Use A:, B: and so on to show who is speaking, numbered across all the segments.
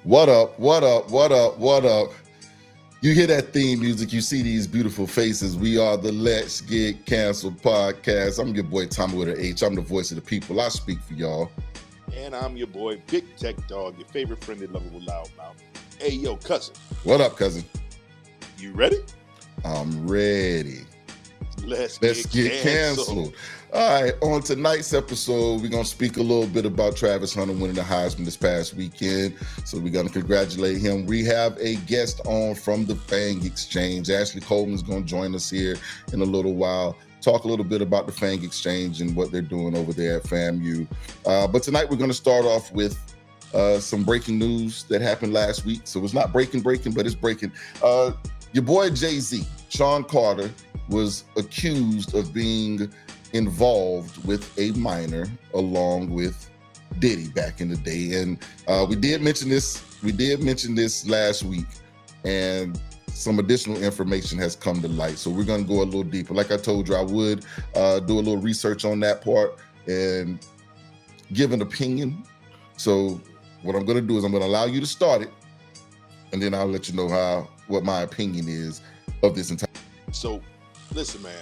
A: What up? What up? What up? What up? You hear that theme music, you see these beautiful faces. We are the Let's Get Canceled podcast. I'm your boy Tommy with an H. I'm the voice of the people. I speak for y'all.
B: And I'm your boy, Big Tech Dog, your favorite friendly, lovable loudmouth. Hey, yo, cousin.
A: What up, cousin?
B: You ready?
A: I'm ready.
B: Let's get canceled.
A: All right, on tonight's episode, we're going to speak a little bit about Travis Hunter winning the Heisman this past weekend. So we're going to congratulate him. We have a guest on from the Fang Exchange. Ashley Coleman is going to join us here in a little while. Talk a little bit about the Fang Exchange and what they're doing over there at FAMU. But tonight we're going to start off with some breaking news that happened last week. So it's not breaking, but it's breaking. Your boy Jay-Z, Sean Carter, was accused of being involved with a minor along with Diddy back in the day. And we did mention this last week, and some additional information has come to light. So we're going to go a little deeper. Like I told you, I would do a little research on that part and give an opinion. So what I'm going to do is I'm going to allow you to start it, and then I'll let you know what my opinion is of this entire.
B: So listen, man,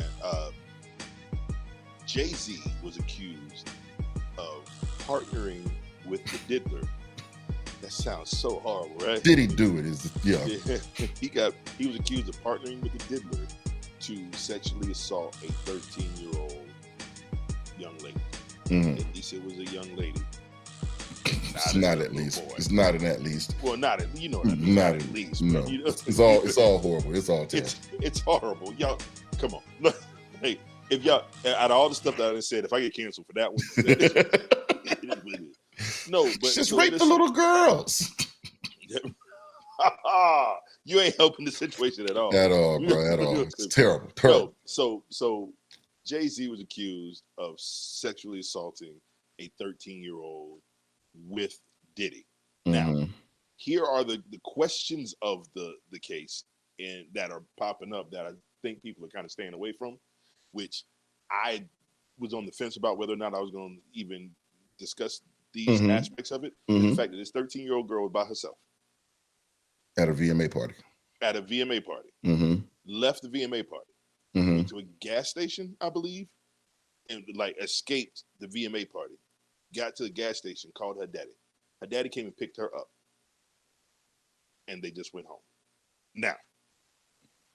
B: Jay-Z was accused of partnering with the diddler. That sounds so horrible, right?
A: Did he do it? Yeah.
B: He was accused of partnering with the diddler to sexually assault a 13-year-old young lady.
A: Mm-hmm.
B: At least it was a young lady.
A: It's not at least. Boy. It's not an at least.
B: Well, not at you know what I mean. Not at least.
A: No.
B: You know?
A: It's all horrible. It's all terrible.
B: It's horrible. Y'all, come on. Look, hey, if y'all out of all the stuff that I said, if I get canceled for that one, no, but
A: just rape the little girls.
B: You ain't helping the situation at all.
A: At all, bro. At all. It's terrible. Terrible.
B: No, so Jay-Z was accused of sexually assaulting a 13-year-old with Diddy.
A: Mm-hmm.
B: Now, here are the questions of the case and that are popping up that I think people are kind of staying away from, which I was on the fence about whether or not I was going to even discuss these aspects of it. Mm-hmm. The fact that this 13-year-old girl was by herself.
A: At a VMA party.
B: Mm-hmm. Left the VMA party. Mm-hmm. Went to a gas station, I believe, and escaped the VMA party. Got to the gas station, called her daddy. Her daddy came and picked her up. And they just went home. Now,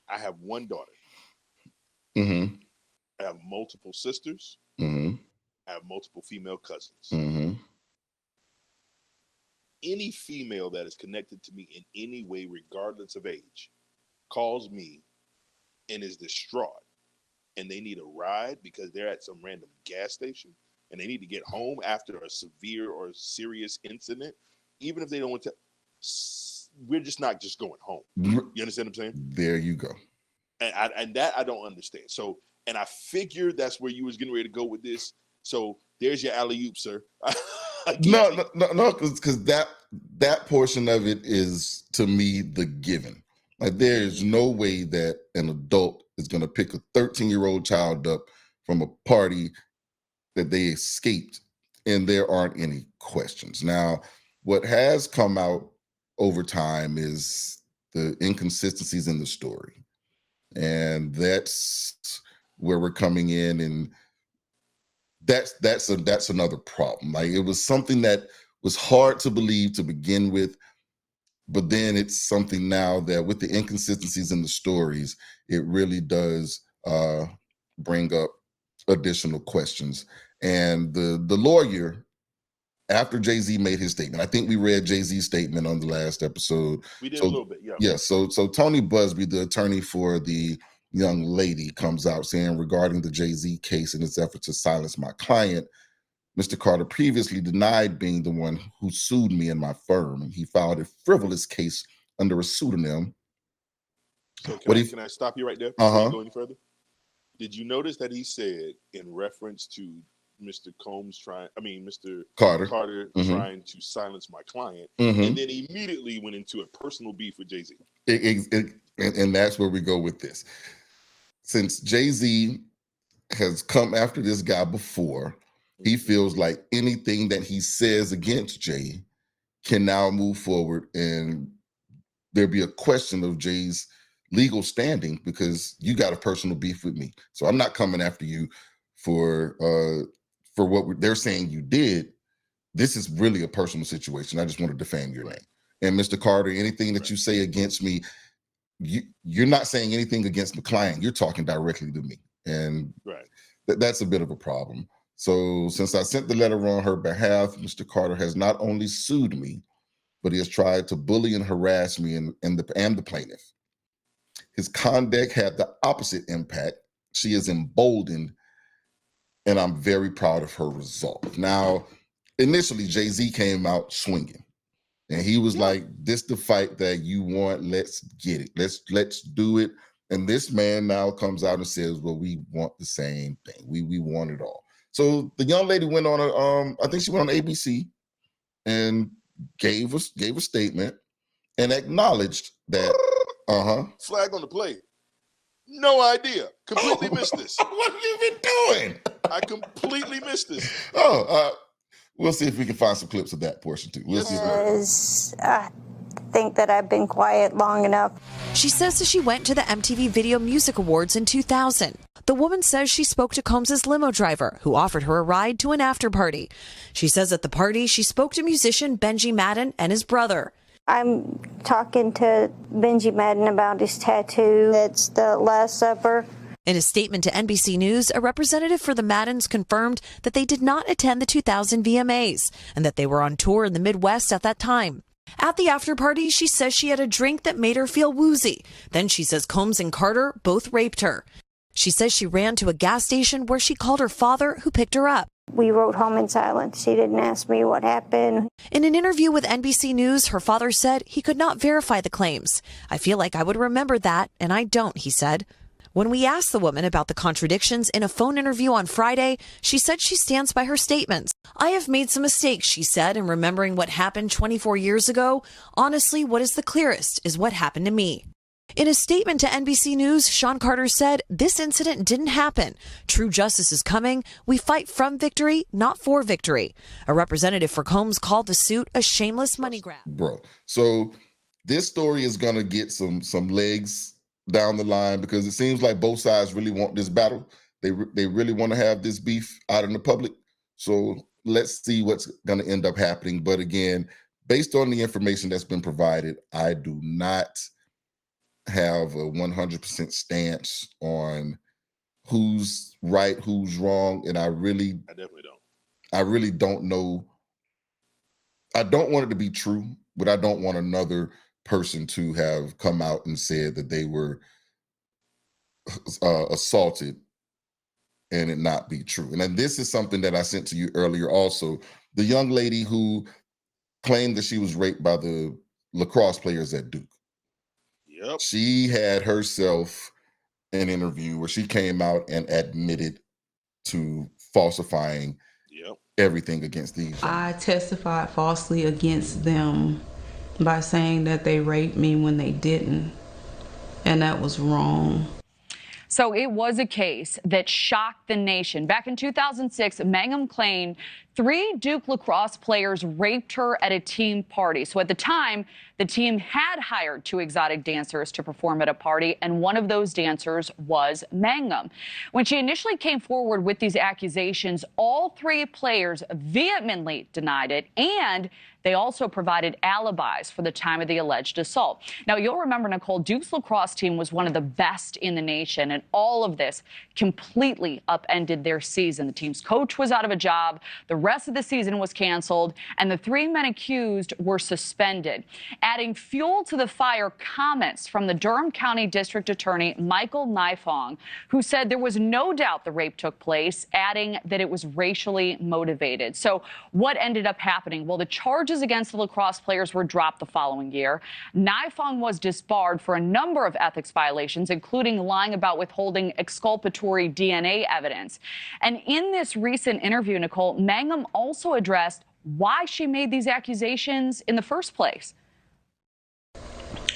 B: I have one daughter.
A: Mm-hmm.
B: I have multiple sisters.
A: Mm-hmm.
B: I have multiple female cousins.
A: Mm-hmm.
B: Any female that is connected to me in any way, regardless of age, calls me and is distraught, and they need a ride because they're at some random gas station and they need to get home after a severe or serious incident, even if they don't want to, we're just not just going home. You understand what I'm saying?
A: There you go.
B: And that I don't understand. So, and I figured that's where you was getting ready to go with this. So there's your alley-oop, sir.
A: No, because that portion of it is, to me, the given. Like, there is no way that an adult is going to pick a 13-year-old child up from a party that they escaped, and there aren't any questions. Now, what has come out over time is the inconsistencies in the story, and that's where we're coming in, and that's another problem. Like, it was something that was hard to believe to begin with, but then it's something now that with the inconsistencies in the stories, it really does bring up additional questions. And the lawyer, after Jay-Z made his statement, I think we read Jay-Z's statement on the last episode.
B: We did a little bit, yeah.
A: Yeah, so Tony Busby, the attorney for the young lady, comes out saying, regarding the Jay-Z case and its effort to silence my client, Mr. Carter previously denied being the one who sued me and my firm, and he filed a frivolous case under a pseudonym.
B: So can I stop you right there before you go any further? Did you notice that he said, in reference to Mr. Carter trying to silence my client, and then immediately went into a personal beef with Jay-Z?
A: And that's where we go with this. Since Jay-Z has come after this guy before, he feels like anything that he says against Jay can now move forward and there'll be a question of Jay's legal standing because you got a personal beef with me. So I'm not coming after you for what they're saying you did. This is really a personal situation. I just want to defame your name. And Mr. Carter, anything that you say against me, you're not saying anything against the client. You're talking directly to me. And that's a bit of a problem. So since I sent the letter on her behalf, Mr. Carter has not only sued me, but he has tried to bully and harass me and the plaintiff. His conduct had the opposite impact. She is emboldened, and I'm very proud of her resolve. Now, initially, Jay-Z came out swinging, and he was like, "This the fight that you want. Let's get it. Let's do it." And this man now comes out and says, "Well, we want the same thing. We want it all." So the young lady went on I think she went on ABC and gave a statement and acknowledged that
B: flag on the play. No idea. Completely missed this.
A: What have you been doing?
B: I completely missed this.
A: We'll see if we can find some clips of that portion too. We'll see.
C: I think that I've been quiet long enough.
D: She says that she went to the MTV Video Music Awards in 2000. The woman says she spoke to Combs' limo driver, who offered her a ride to an after party. She says at the party, she spoke to musician Benji Madden and his brother.
C: I'm talking to Benji Madden about his tattoo. It's the Last Supper.
D: In a statement to NBC News, a representative for the Maddens confirmed that they did not attend the 2000 VMAs and that they were on tour in the Midwest at that time. At the after party, she says she had a drink that made her feel woozy. Then she says Combs and Carter both raped her. She says she ran to a gas station where she called her father, who picked her up.
C: We rode home in silence. She didn't ask me what happened.
D: In an interview with NBC News, her father said he could not verify the claims. "I feel like I would remember that, and I don't," he said. When we asked the woman about the contradictions in a phone interview on Friday, she said she stands by her statements. "I have made some mistakes," she said, in remembering what happened 24 years ago. "Honestly, what is the clearest is what happened to me." In a statement to NBC News, Sean Carter said, "This incident didn't happen. True justice is coming. We fight from victory, not for victory." A representative for Combs called the suit a shameless money grab.
A: Bro, so this story is going to get some legs down the line because it seems like both sides really want this battle. They really want to have this beef out in the public. So let's see what's going to end up happening. But again, based on the information that's been provided, I do not have a 100% stance on who's right, who's wrong, and I definitely don't. I really don't know. I don't want it to be true, but I don't want another person to have come out and said that they were assaulted and it not be true. And then this is something that I sent to you earlier also. The young lady who claimed that she was raped by the lacrosse players at Duke.
B: Yep.
A: She had herself an interview where she came out and admitted to falsifying everything against these.
E: I testified falsely against them by saying that they raped me when they didn't, and that was wrong.
F: So it was a case that shocked the nation. Back in 2006, Mangum claimed 3 Duke lacrosse players raped her at a team party. So at the time, the team had hired 2 exotic dancers to perform at a party, and one of those dancers was Mangum. When she initially came forward with these accusations, all 3 players vehemently denied it, and they also provided alibis for the time of the alleged assault. Now, you'll remember, Nicole, Duke's lacrosse team was one of the best in the nation, and all of this completely upended their season. The team's coach was out of a job, the rest of the season was canceled, and the 3 men accused were suspended. Adding fuel to the fire, comments from the Durham County District Attorney Michael Nifong, who said there was no doubt the rape took place, adding that it was racially motivated. So what ended up happening? Well, the charges against the lacrosse players were dropped the following year. Nifong was disbarred for a number of ethics violations, including lying about withholding exculpatory DNA evidence. And in this recent interview, Nicole, Mangum also addressed why she made these accusations in the first place.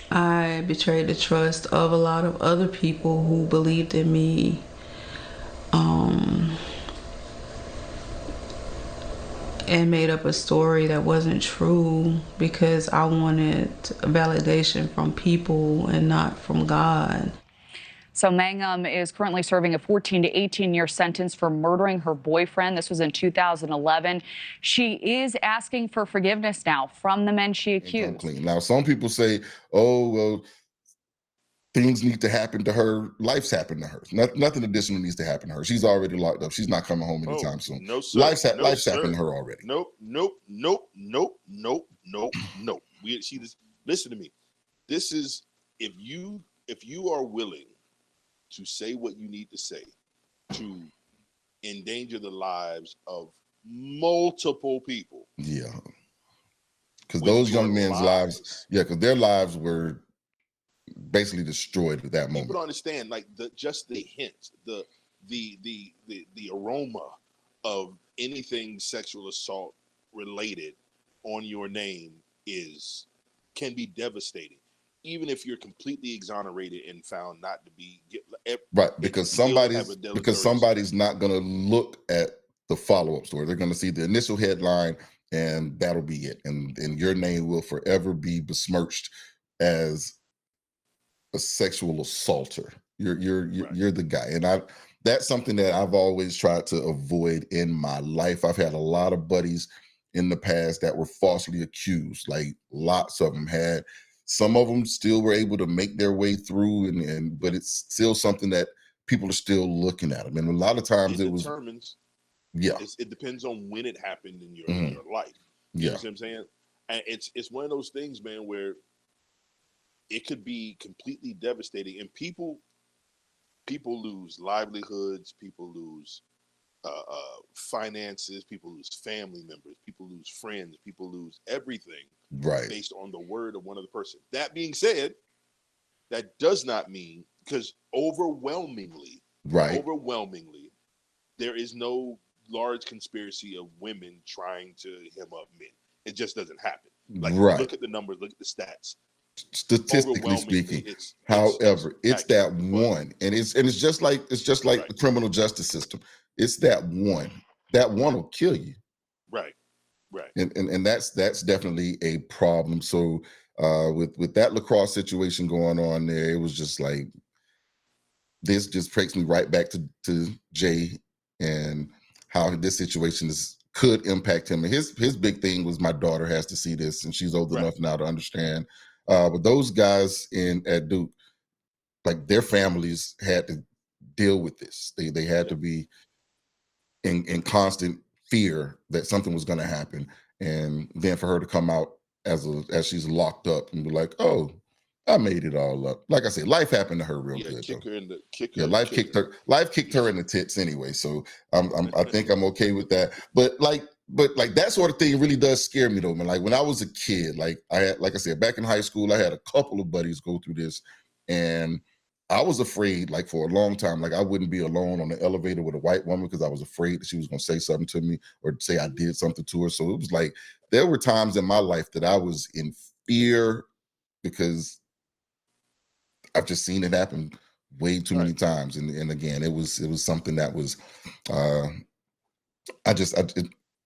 E: I betrayed the trust of a lot of other people who believed in me. and made up a story that wasn't true because I wanted validation from people and not from God.
F: So Mangum is currently serving a 14 to 18-year sentence for murdering her boyfriend. This was in 2011. She is asking for forgiveness now from the men she accused.
A: Clean. Now, some people say, oh, well, things need to happen to her. Life's happened to her. Nothing additional needs to happen to her. She's already locked up. She's not coming home anytime soon.
B: No, sir.
A: Life's happened to her already.
B: Nope. We see this. Listen to me. This is if you are willing to say what you need to say to endanger the lives of multiple people.
A: Yeah. Because those young men's lives, because their lives were basically destroyed at that moment.
B: People don't understand, like just the hint, the aroma of anything sexual assault related on your name can be devastating, even if you're completely exonerated and found not to be
A: right. Because somebody's not going to look at the follow-up story. They're going to see the initial headline, and that'll be it. And your name will forever be besmirched as a sexual assaulter. You're the guy. And that's something that I've always tried to avoid in my life. I've had a lot of buddies in the past that were falsely accused. Like lots of them had. Some of them still were able to make their way through, but it's still something that people are still looking at them. And a lot of times it
B: depends on when it happened in your life.
A: You
B: know what I'm saying? And it's one of those things, man, where it could be completely devastating, and people lose livelihoods, people lose finances, people lose family members, people lose friends, people lose everything,
A: right,
B: based on the word of one other person. That being said, that does not mean, because overwhelmingly, there is no large conspiracy of women trying to hem up men. It just doesn't happen. Like, look at the numbers, look at the stats.
A: Statistically speaking, however, it's that one, and it's just like the criminal justice system. It's that one will kill you.
B: Right.
A: And that's definitely a problem. So with that Lacrosse situation going on there, it was just like, this just takes me right back to Jay and how this situation could impact him. And his big thing was, my daughter has to see this, and she's old enough now to understand. But those guys at Duke, like, their families had to deal with this. They had to be in constant fear that something was going to happen, and then for her to come out as she's locked up and be like, "Oh, I made it all up." Like I said, life happened to her real good. Life kicked her in the tits anyway. So I think I'm okay with that. But that sort of thing really does scare me though, man. Like, when I was a kid, like I said, back in high school, I had a couple of buddies go through this, and I was afraid, like, for a long time, like, I wouldn't be alone on the elevator with a white woman because I was afraid that she was going to say something to me or say I did something to her. So it was like, there were times in my life that I was in fear because I've just seen it happen way too many times. And again, it was something that was,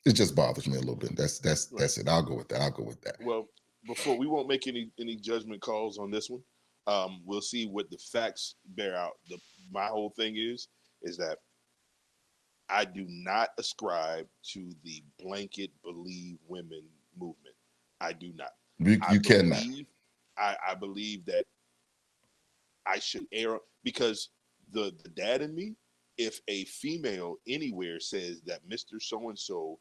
A: it just bothers me a little bit. That's it. I'll go with that.
B: Well, before, we won't make any judgment calls on this one. We'll see what the facts bear out. My whole thing is that I do not ascribe to the blanket believe women movement. I do not.
A: You cannot.
B: I believe that I should err, because the dad in me, if a female anywhere says that Mr. So-and-so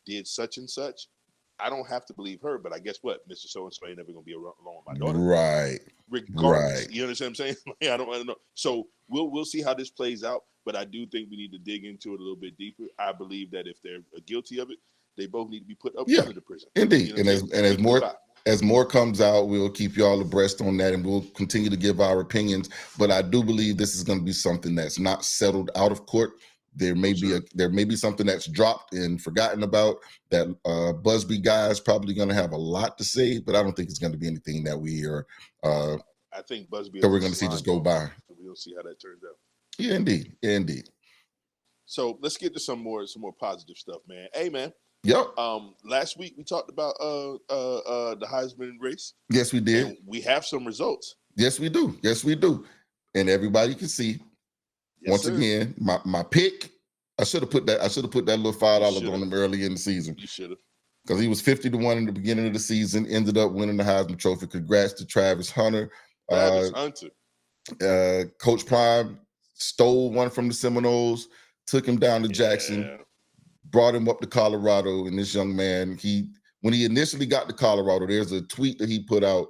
B: did such and such, I don't have to believe her, but I guess what? Mr. So-and-so ain't never going to be along with my daughter.
A: Right.
B: Regardless. Right. You understand what I'm saying? Like, I don't know. So we'll see how this plays out, but I do think we need to dig into it a little bit deeper. I believe that if they're guilty of it, they both need to be put up into prison.
A: Indeed. You know, as more comes out, we'll keep you all abreast on that, and we'll continue to give our opinions. But I do believe this is going to be something that's not settled out of court. There may be something that's dropped and forgotten about, that Busby guy is probably going to have a lot to say, but I don't think it's going to be anything that we are.
B: I think Busby
A: that we're going to see just go by.
B: We'll see how that turns out.
A: Yeah, indeed.
B: So let's get to some more positive stuff, man. Hey, man,
A: Yep.
B: Last week we talked about the Heisman race.
A: Yes, we did.
B: And we have some results.
A: Yes, we do. Yes, we do. And everybody can see.
B: Yes,
A: Once
B: sir.
A: again, my pick. I should have put that little $5 on him early in the season.
B: You should have.
A: Because he was 50-1 in the beginning of the season, ended up winning the Heisman Trophy. Congrats to Travis Hunter. Coach Prime stole one from the Seminoles, took him down to Jackson, brought him up to Colorado. And this young man, when he initially got to Colorado, there's a tweet that he put out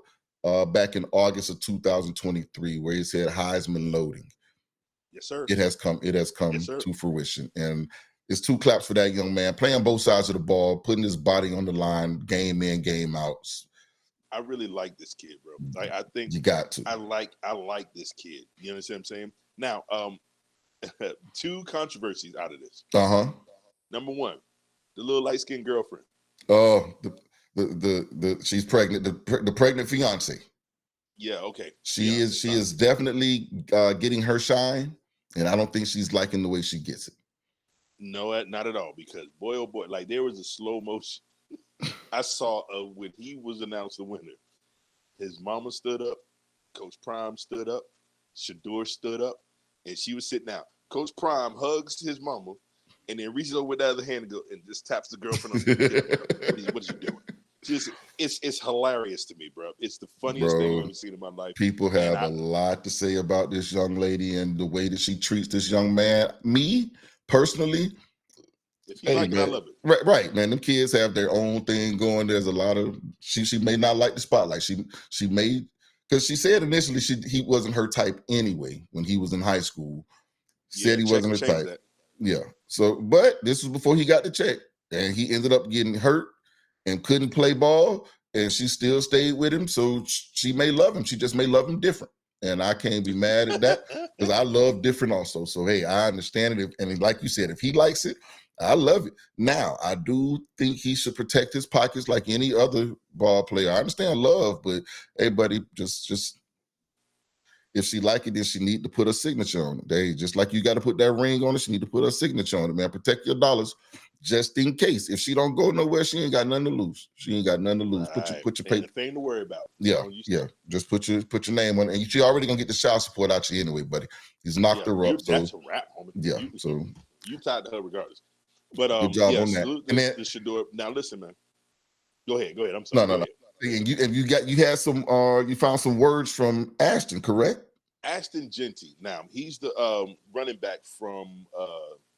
A: back in August of 2023 where he said Heisman loading.
B: Yes, sir.
A: It has come to fruition. And it's 2 claps for that young man, playing both sides of the ball, putting his body on the line, game in, game out.
B: I really like this kid, bro. I think
A: you got to.
B: I like this kid. You understand what I'm saying? Now, 2 controversies out of this. Number 1, the little light-skinned girlfriend.
A: Oh, the she's pregnant. The pregnant fiance.
B: Yeah. Okay.
A: She is definitely getting her shine, and I don't think she's liking the way she gets it.
B: No, not at all. Because boy, oh boy, like there was a slow motion I saw when he was announced the winner. His mama stood up, Coach Prime stood up, Shador stood up, and she was sitting down. Coach Prime hugs his mama, and then reaches over with the other hand and just taps the girlfriend on the what is you doing? It's hilarious to me, bro. It's the funniest thing I've ever seen in my life.
A: People have a lot to say about this young lady and the way that she treats this young man. Me, personally,
B: if you like it, I love it.
A: Right, man. Them kids have their own thing going. There's a lot of she may not like the spotlight. She may, because she said initially he wasn't her type anyway when he was in high school. Said he wasn't her type. Yeah. So, but this was before he got the check, and he ended up getting hurt and couldn't play ball, and she still stayed with him. So she may love him. She just may love him different. And I can't be mad at that because I love different also. So, hey, I understand it. And like you said, if he likes it, I love it. Now, I do think he should protect his pockets like any other ball player. I understand love, but hey, buddy, just if she like it, then she need to put a signature on it. They just like you got to put that ring on it. She need to put a signature on it, man. Protect your dollars just in case. If she don't go nowhere, she ain't got nothing to lose. She ain't got nothing to lose. Put your paper.
B: Thing to worry about.
A: Yeah. Just put your name on it. And she already gonna get the child support out you anyway, buddy. He's knocked her up.
B: That's a wrap, homie.
A: Yeah. So
B: you tied to her regardless. But
A: good job on that.
B: And then Shador. Now listen, man. Go ahead. I'm sorry.
A: No. And you found some words from Ashton, correct?
B: Ashton Genty. Now he's the running back from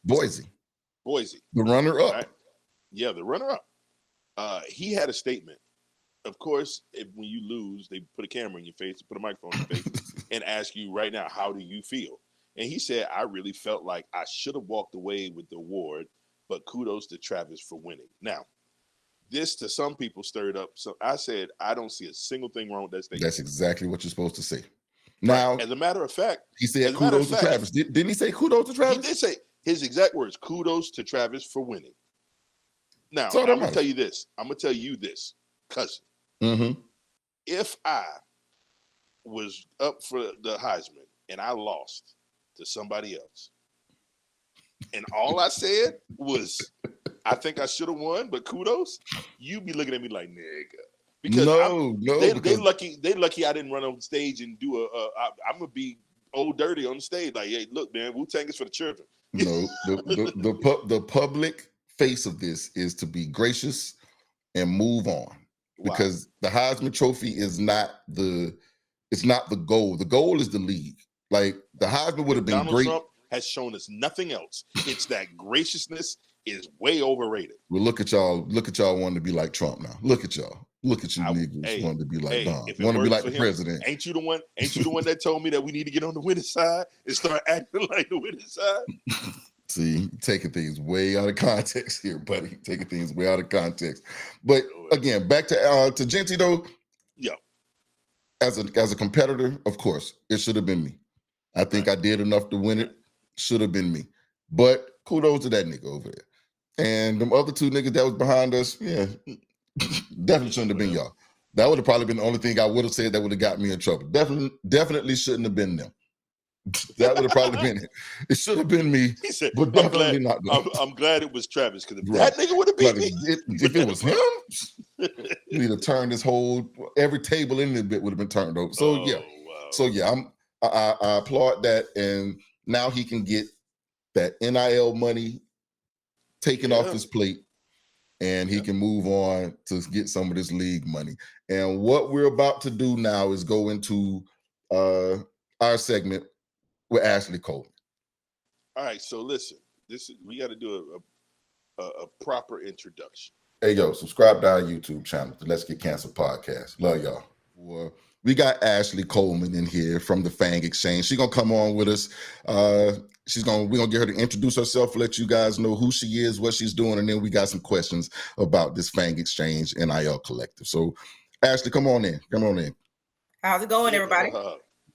A: Boise. The runner-up.
B: Right? Yeah, the runner-up. He had a statement. Of course, when you lose, they put a camera in your face, put a microphone in your face, and ask you right now, how do you feel? And he said, I really felt like I should have walked away with the award, but kudos to Travis for winning. Now, this to some people stirred up. So I said, I don't see a single thing wrong with that statement.
A: That's exactly what you're supposed to say. Now,
B: as a matter of fact,
A: he said kudos to Travis. Didn't he say kudos to Travis?
B: He did say his exact words, kudos to Travis for winning. Now, I'm going to tell you this. I'm going to tell you this, cousin.
A: Mm-hmm.
B: If I was up for the Heisman and I lost to somebody else, and all I said was, I think I should have won, but kudos, you be looking at me like, nigga. Because they lucky I didn't run on stage and do I'm gonna be old dirty on the stage. Like, hey, look, man, Wu-Tang is for the children.
A: No, the public face of this is to be gracious and move on. Because the Heisman Trophy is not the goal. The goal is the league. Like the Heisman would have been
B: Donald
A: great.
B: Trump has shown us nothing else. It's that graciousness is way overrated.
A: Well, look at y'all wanting to be like Trump now. Look at y'all. Look at you niggas wanting to be like Don. Want to be like the president.
B: Ain't you the one that told me that we need to get on the winning side and start acting like the winning side?
A: See, taking things way out of context here, buddy. Taking things way out of context. But again, back to Genty though.
B: Yeah.
A: As a competitor, of course, it should have been me. I think I did enough to win it. Should have been me. But kudos to that nigga over there. And them other 2 niggas that was behind us, yeah, definitely shouldn't have been y'all. That would have probably been the only thing I would have said that would have got me in trouble. Definitely shouldn't have been them. That would have probably been it. It should have been me,
B: He said,
A: but definitely not.
B: I'm glad it was Travis, because if
A: Right.
B: that nigga would have beat
A: But
B: me,
A: if it was him, we'd have turned every table in the bit would have been turned over. So
B: wow.
A: I applaud that, and now he can get that NIL money taken off his plate, and he can move on to get some of this league money. And what we're about to do now is go into our segment with Ashley Coleman.
B: All right, so listen, we got to do a proper introduction.
A: Hey, yo, subscribe to our YouTube channel, the Let's Get Canceled podcast. Love y'all. Well, we got Ashley Coleman in here from the Fang Exchange. She's going to come on with us. We're going to get her to introduce herself, let you guys know who she is, what she's doing, and then we got some questions about this Fang Exchange NIL collective. So, Ashley, come on in.
G: How's it going, everybody?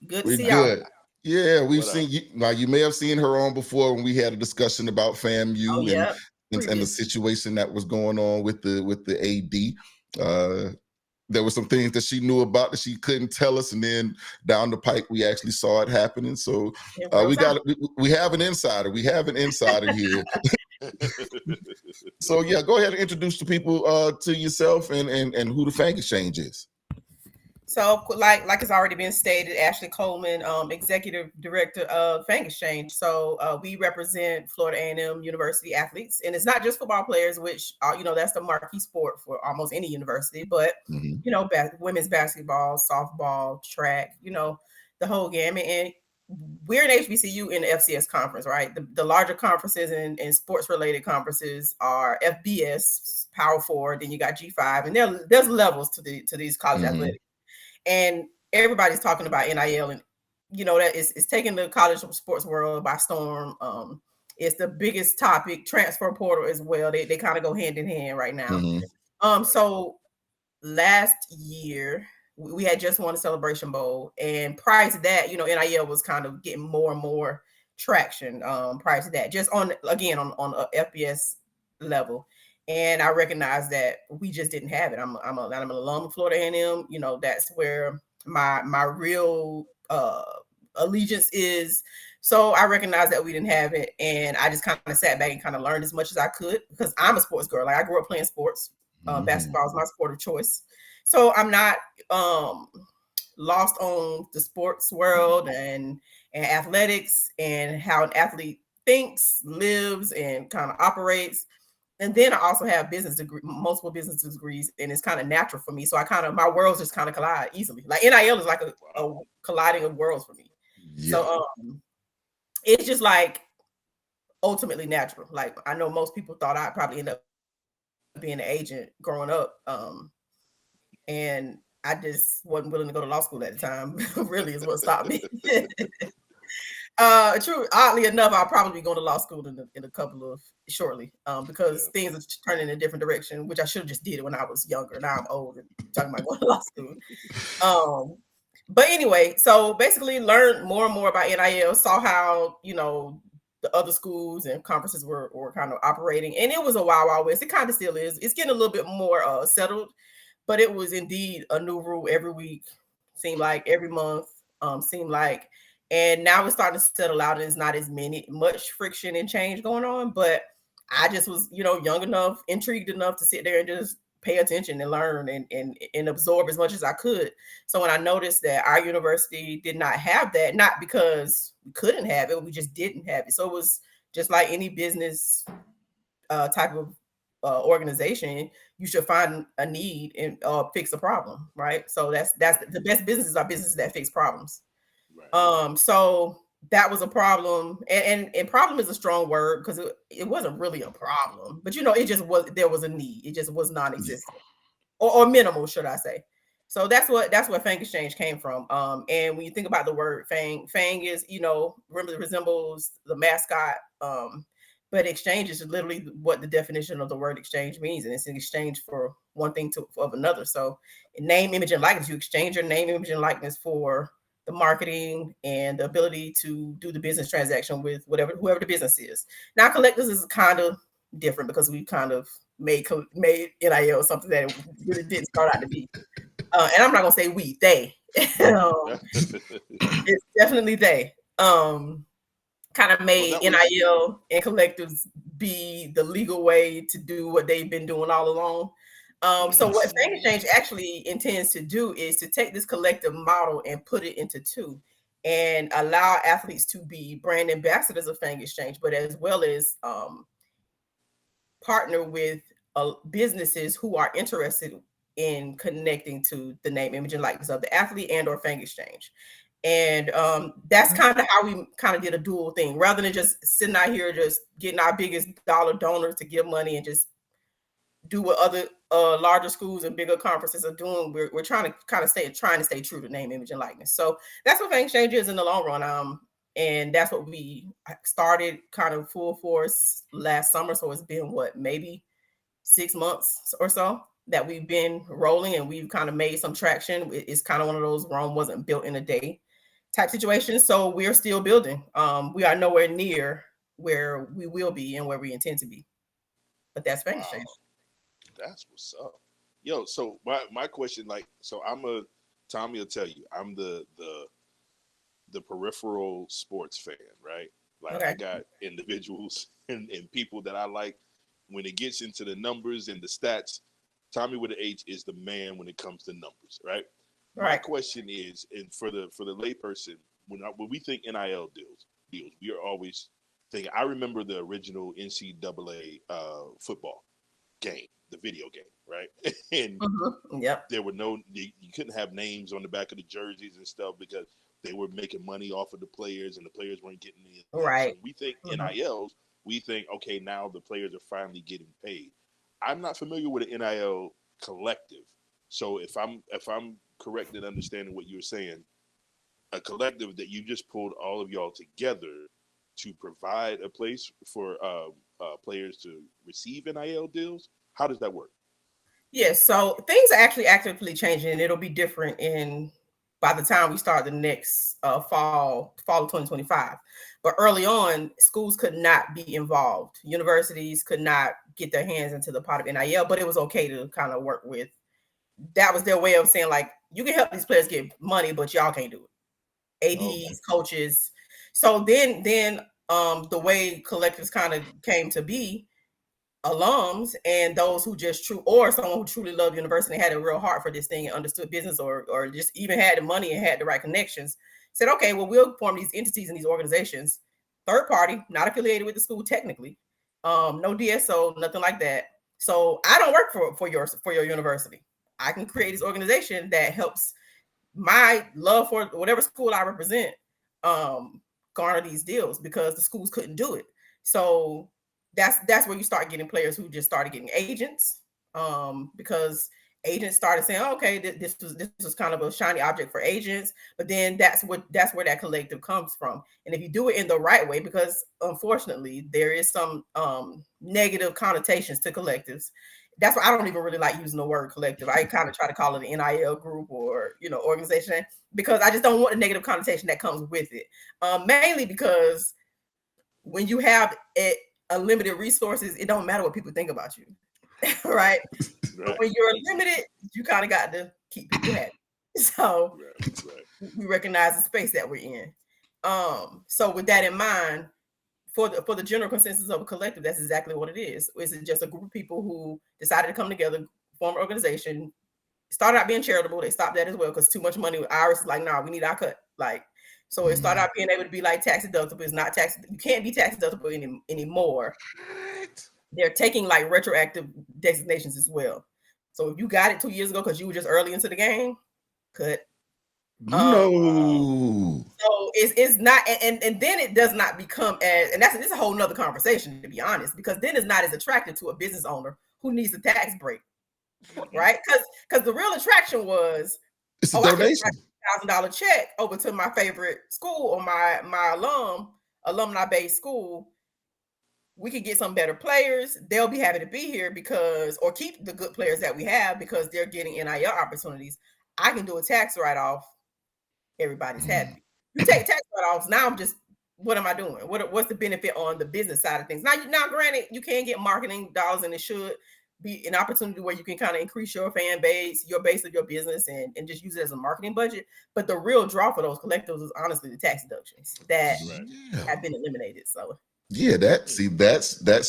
G: Good to see y'all.
A: Yeah, we've seen you. Now, you may have seen her on before when we had a discussion about FAMU and the situation that was going on with the AD. There were some things that she knew about that she couldn't tell us, and then down the pike we actually saw it happening. So we have an insider. We have an insider here. So yeah, go ahead and introduce the people to yourself and who the Fang Exchange is.
G: So like it's already been stated, Ashley Coleman, Executive Director of Fang Exchange. So we represent Florida A&M University athletes, and it's not just football players, which that's the marquee sport for almost any university, but women's basketball, softball, track, the whole gamut. And we're an HBCU in the FCS conference, right? The larger conferences and sports related conferences are FBS, Power 4, then you got G5, and there's levels to these college athletics. And everybody's talking about NIL, and that it's taking the college sports world by storm. It's the biggest topic. Transfer portal as well. They kind of go hand in hand right now. So last year we had just won the Celebration Bowl, and prior to that, NIL was kind of getting more and more traction. Prior to that, just on a FBS level. And I recognize that we just didn't have it. I'm an alum of Florida A&M. That's where my real allegiance is. So I recognize that we didn't have it, and I just kind of sat back and kind of learned as much as I could, because I'm a sports girl. Like, I grew up playing sports. Basketball is my sport of choice. So I'm not lost on the sports world and athletics and how an athlete thinks, lives, and kind of operates. And then I also have multiple business degrees, and it's kind of natural for me. So my worlds just kind of collide easily. Like, NIL is like a colliding of worlds for me. Yeah. So it's just like ultimately natural. Like, I know most people thought I'd probably end up being an agent growing up. And I just wasn't willing to go to law school at the time, really is what stopped me. True. Oddly enough, I'll probably be going to law school in a couple of shortly, because things are turning in a different direction, which I should have just did it when I was younger. Now I'm old and talking about going to law school. But anyway, so basically learned more and more about NIL, saw how, the other schools and conferences were kind of operating, and it was a wild west. It kind of still is. It's getting a little bit more settled, but it was indeed a new rule every week, seemed like every month, and now it's starting to settle out, and it's not as much friction and change going on. But I just was, young enough, intrigued enough to sit there and just pay attention and learn and absorb as much as I could. So when I noticed that our university did not have that, not because we couldn't have it, we just didn't have it. So it was just like any business type of organization, you should find a need and fix a problem, right? So that's the best businesses are businesses that fix problems. Right. So that was a problem, and problem is a strong word, because it wasn't really a problem, but it just was, there was a need. It just was non-existent or minimal, should I say. So that's where Fang Exchange came from. And when you think about the word Fang is, resembles the mascot. But exchange is literally what the definition of the word exchange means, and it's an exchange for one thing of another. So name, image, and likeness, you exchange your name, image, and likeness for the marketing and the ability to do the business transaction with whoever the business is. Now, collectors is kind of different, because we kind of made NIL something that it really didn't start out to be. And I'm not gonna say we, they. It's definitely they. kind of made NIL and collectives be the legal way to do what they've been doing all along. So what Fang Exchange actually intends to do is to take this collective model and put it into two, and allow athletes to be brand ambassadors of Fang Exchange, but as well as partner with businesses who are interested in connecting to the name, image, and likeness of the athlete and or Fang Exchange. And that's kind of how we kind of did a dual thing, rather than just sitting out here just getting our biggest dollar donors to give money and just do what other larger schools and bigger conferences are doing. We're trying to kind of stay true to name, image, and likeness. So that's what Fang Exchange is in the long run. And that's what we started kind of full force last summer. So it's been maybe 6 months or so that we've been rolling, and we've kind of made some traction. It's kind of one of those Rome wasn't built in a day type situations. So we're still building. We are nowhere near where we will be and where we intend to be. But that's Fang Exchange.
B: That's what's up. Yo, so my question, Tommy will tell you, I'm the peripheral sports fan, right? Like, okay. I got individuals and people that I like. When it gets into the numbers and the stats, Tommy with an H is the man when it comes to numbers, right? My question is, and for the layperson, when we think NIL deals, we are always thinking. I remember the original NCAA football game, the video game, right? And there were you couldn't have names on the back of the jerseys and stuff because they were making money off of the players, and the players weren't getting any.
G: Right.
B: So we think NILs. We think, okay, now the players are finally getting paid. I'm not familiar with an NIL collective. So if I'm correct in understanding what you're saying, a collective that you just pulled all of y'all together to provide a place for players to receive NIL deals, how does that work?
G: Yes, so things are actually actively changing, and it'll be different by the time we start the next fall of 2025. But early on, schools could not be involved. Universities could not get their hands into the pot of NIL, but it was okay to kind of work with. That was their way of saying, like, you can help these players get money, but y'all can't do it. ADs, coaches. So then the way collectives kind of came to be, alums and those who just someone who truly loved university and had a real heart for this thing and understood business or just even had the money and had the right connections, said, okay, well, we'll form these entities and these organizations, third party, not affiliated with the school technically, no DSO, nothing like that. So I don't work for your university. I can create this organization that helps my love for whatever school I represent garner these deals because the schools couldn't do it. So that's where you start getting players who just started getting agents, because agents started saying, oh, okay, this was kind of a shiny object for agents. But then that's where that collective comes from. And if you do it in the right way, because unfortunately there is some negative connotations to collectives. That's why I don't even really like using the word collective. I kind of try to call it an NIL group or organization, because I just don't want the negative connotation that comes with it. Mainly because when you have unlimited resources, it don't matter what people think about you, right? But when you're limited, you kind of got to keep people happy. So we recognize the space that we're in. So with that in mind, for the general consensus of a collective, that's exactly what it is. It's just a group of people who decided to come together, form an organization, started out being charitable. They stopped that as well because too much money. Iris is like, nah, we need our cut. So it started out being able to be like tax deductible. It's not tax. You can't be tax deductible anymore. They're taking like retroactive designations as well. So if you got it 2 years ago because you were just early into the game, cut.
A: No.
G: So it's not, and then it does not become this is a whole nother conversation, to be honest, because then it's not as attractive to a business owner who needs a tax break, right? Because the real attraction was,
A: it's a donation.
G: $1,000 check over to my favorite school or my alumni based school. We could get some better players. They'll be happy to be here or keep the good players that we have because they're getting NIL opportunities. I can do a tax write-off. Everybody's happy. You take tax write-offs. Now I'm just, what am I doing? What's the benefit on the business side of things? Now, granted, you can get marketing dollars and it should, be an opportunity where you can kind of increase your fan base, your base of your business, and just use it as a marketing budget. But the real draw for those collectives is honestly the tax deductions that have been eliminated. So
A: yeah, that's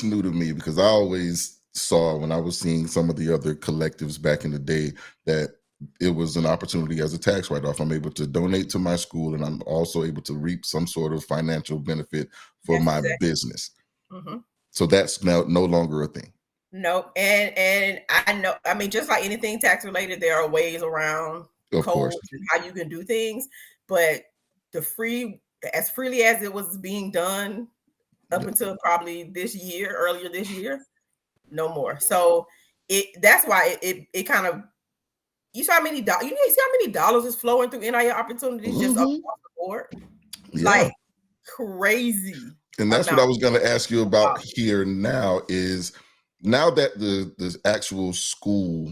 A: new to me, because I always saw, when I was seeing some of the other collectives back in the day, that it was an opportunity as a tax write-off. I'm able to donate to my school, and I'm also able to reap some sort of financial benefit for
G: that's
A: my
G: exactly.
A: business.
G: Mm-hmm.
A: So that's now no longer a thing.
G: Nope. And I know, I mean, just like anything tax related, there are ways around
A: Of course.
G: codes and how you can do things, but as freely as it was being done up until probably earlier this year, no more. So that's why it kind of, you see how many dollars is flowing through NIL opportunities just across the board, like crazy.
A: And that's what I was going to ask you about here now, is now that the actual school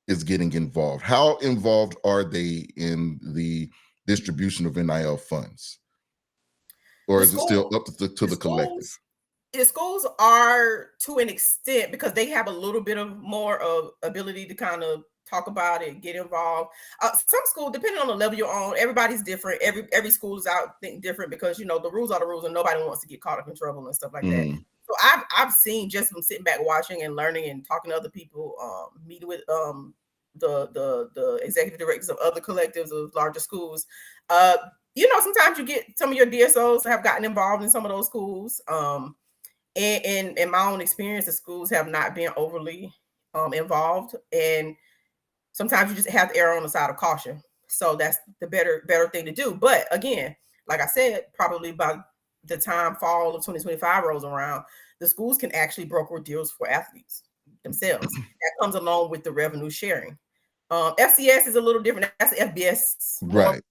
A: is getting involved, how involved are they in the distribution of NIL funds? Or is it still up to the collective?
G: The schools are, to an extent, because they have a little bit of more of ability to kind of talk about it, get involved. Some schools, depending on the level you're on, everybody's different. Every school is different, because the rules are the rules, and nobody wants to get caught up in trouble and stuff like that. So I've seen, just from sitting back watching and learning and talking to other people, meeting with the executive directors of other collectives of larger schools. Sometimes you get some of your DSOs have gotten involved in some of those schools. And in my own experience, the schools have not been overly involved, and sometimes you just have to err on the side of caution. So that's the better thing to do. But again, like I said, probably by the time fall of 2025 rolls around, the schools can actually broker deals for athletes themselves. That comes along with the revenue sharing. FCS is a little different. That's the FBS,
A: right?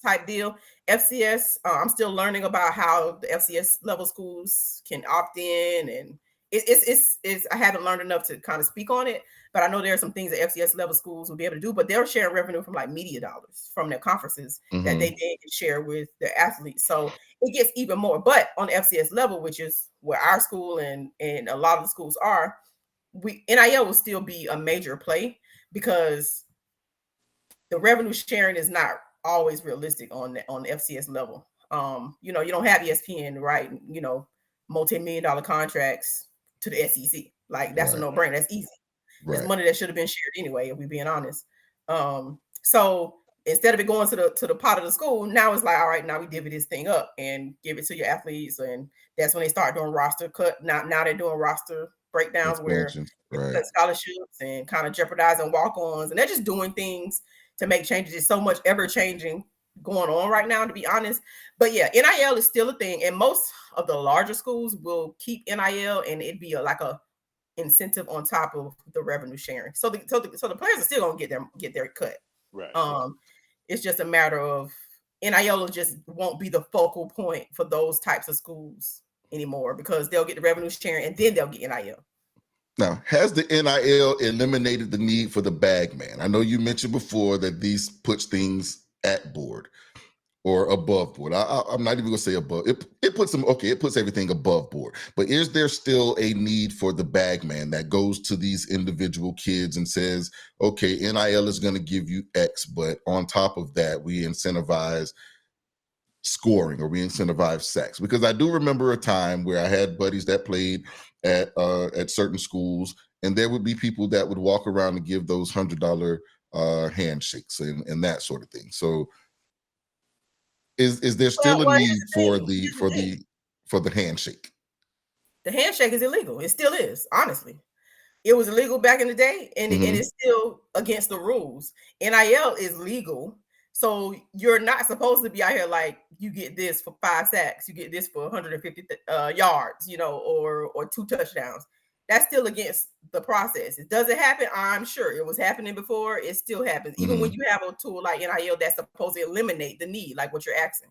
G: Type deal. FCS, I'm still learning about how the FCS level schools can opt in, and it's I haven't learned enough to kind of speak on it, but I know there are some things that FCS level schools will be able to do. But they're sharing revenue from like media dollars from their conferences that they then can share with their athletes. So it gets even more. But on the FCS level, which is where our school and a lot of the schools are, NIL will still be a major play, because the revenue sharing is not always realistic on the FCS level. You don't have ESPN, right? Multi-million-dollar contracts to the SEC. Like, that's a no-brainer. That's easy. It's money that should have been shared anyway, if we're being honest. So instead of it going to the pot of the school, now it's like, all right, now we divvy this thing up and give it to your athletes, and that's when they start doing roster cut. Now they're doing roster breakdowns where cut scholarships and kind of jeopardizing walk-ons, and they're just doing things to make changes. It's so much ever-changing going on right now, to be honest. But yeah, NIL is still a thing, and most of the larger schools will keep NIL, and it'd be like a incentive on top of the revenue sharing. So the players are still gonna get their cut.
B: Right.
G: It's just a matter of NIL just won't be the focal point for those types of schools anymore, because they'll get the revenue sharing and then they'll get NIL.
A: Now, has the NIL eliminated the need for the bag man? I know you mentioned before that these puts things at board or above board. I'm not even going to say above. It puts them, it puts everything above board. But is there still a need for the bag man that goes to these individual kids and says, okay, NIL is going to give you X, but on top of that, we incentivize scoring, or we incentivize sacks? Because I do remember a time where I had buddies that played at certain schools, and there would be people that would walk around and give those $100 handshakes and that sort of thing. So is there still a need for the handshake?
G: The handshake is illegal. It still is, honestly. It was illegal back in the day, and it's still against the rules. NIL is legal. So you're not supposed to be out here like, you get this for 5 sacks, you get this for 150 yards, or 2 touchdowns. That's still against the process. It doesn't happen. I'm sure it was happening before. It still happens. Even when you have a tool like NIL that's supposed to eliminate the need, like what you're asking.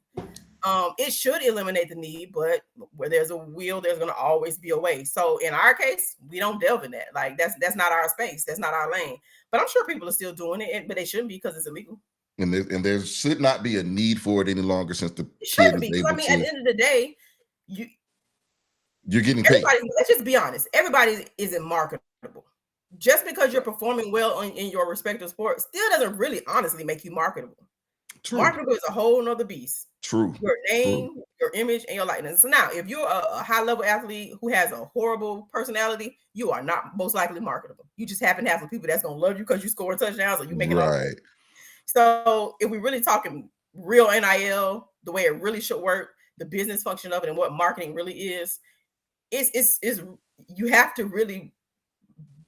G: It should eliminate the need, but where there's a will, there's going to always be a way. So in our case, we don't delve in that. Like, that's not our space. That's not our lane. But I'm sure people are still doing it, but they shouldn't be, because it's illegal.
A: And there should not be a need for it any longer, since the
G: kid is able to. I mean, at the end of the day,
A: You're getting paid.
G: Let's just be honest. Everybody isn't marketable. Just because you're performing well in your respective sport still doesn't really honestly make you marketable. True. Marketable is a whole nother beast.
A: True.
G: Your name, your image, and your likeness. So now, if you're a high-level athlete who has a horrible personality, you are not most likely marketable. You just happen to have some people that's going to love you because you score touchdowns or you make it all. So if we're really talking real NIL, the way it really should work, the business function of it and what marketing really is you have to really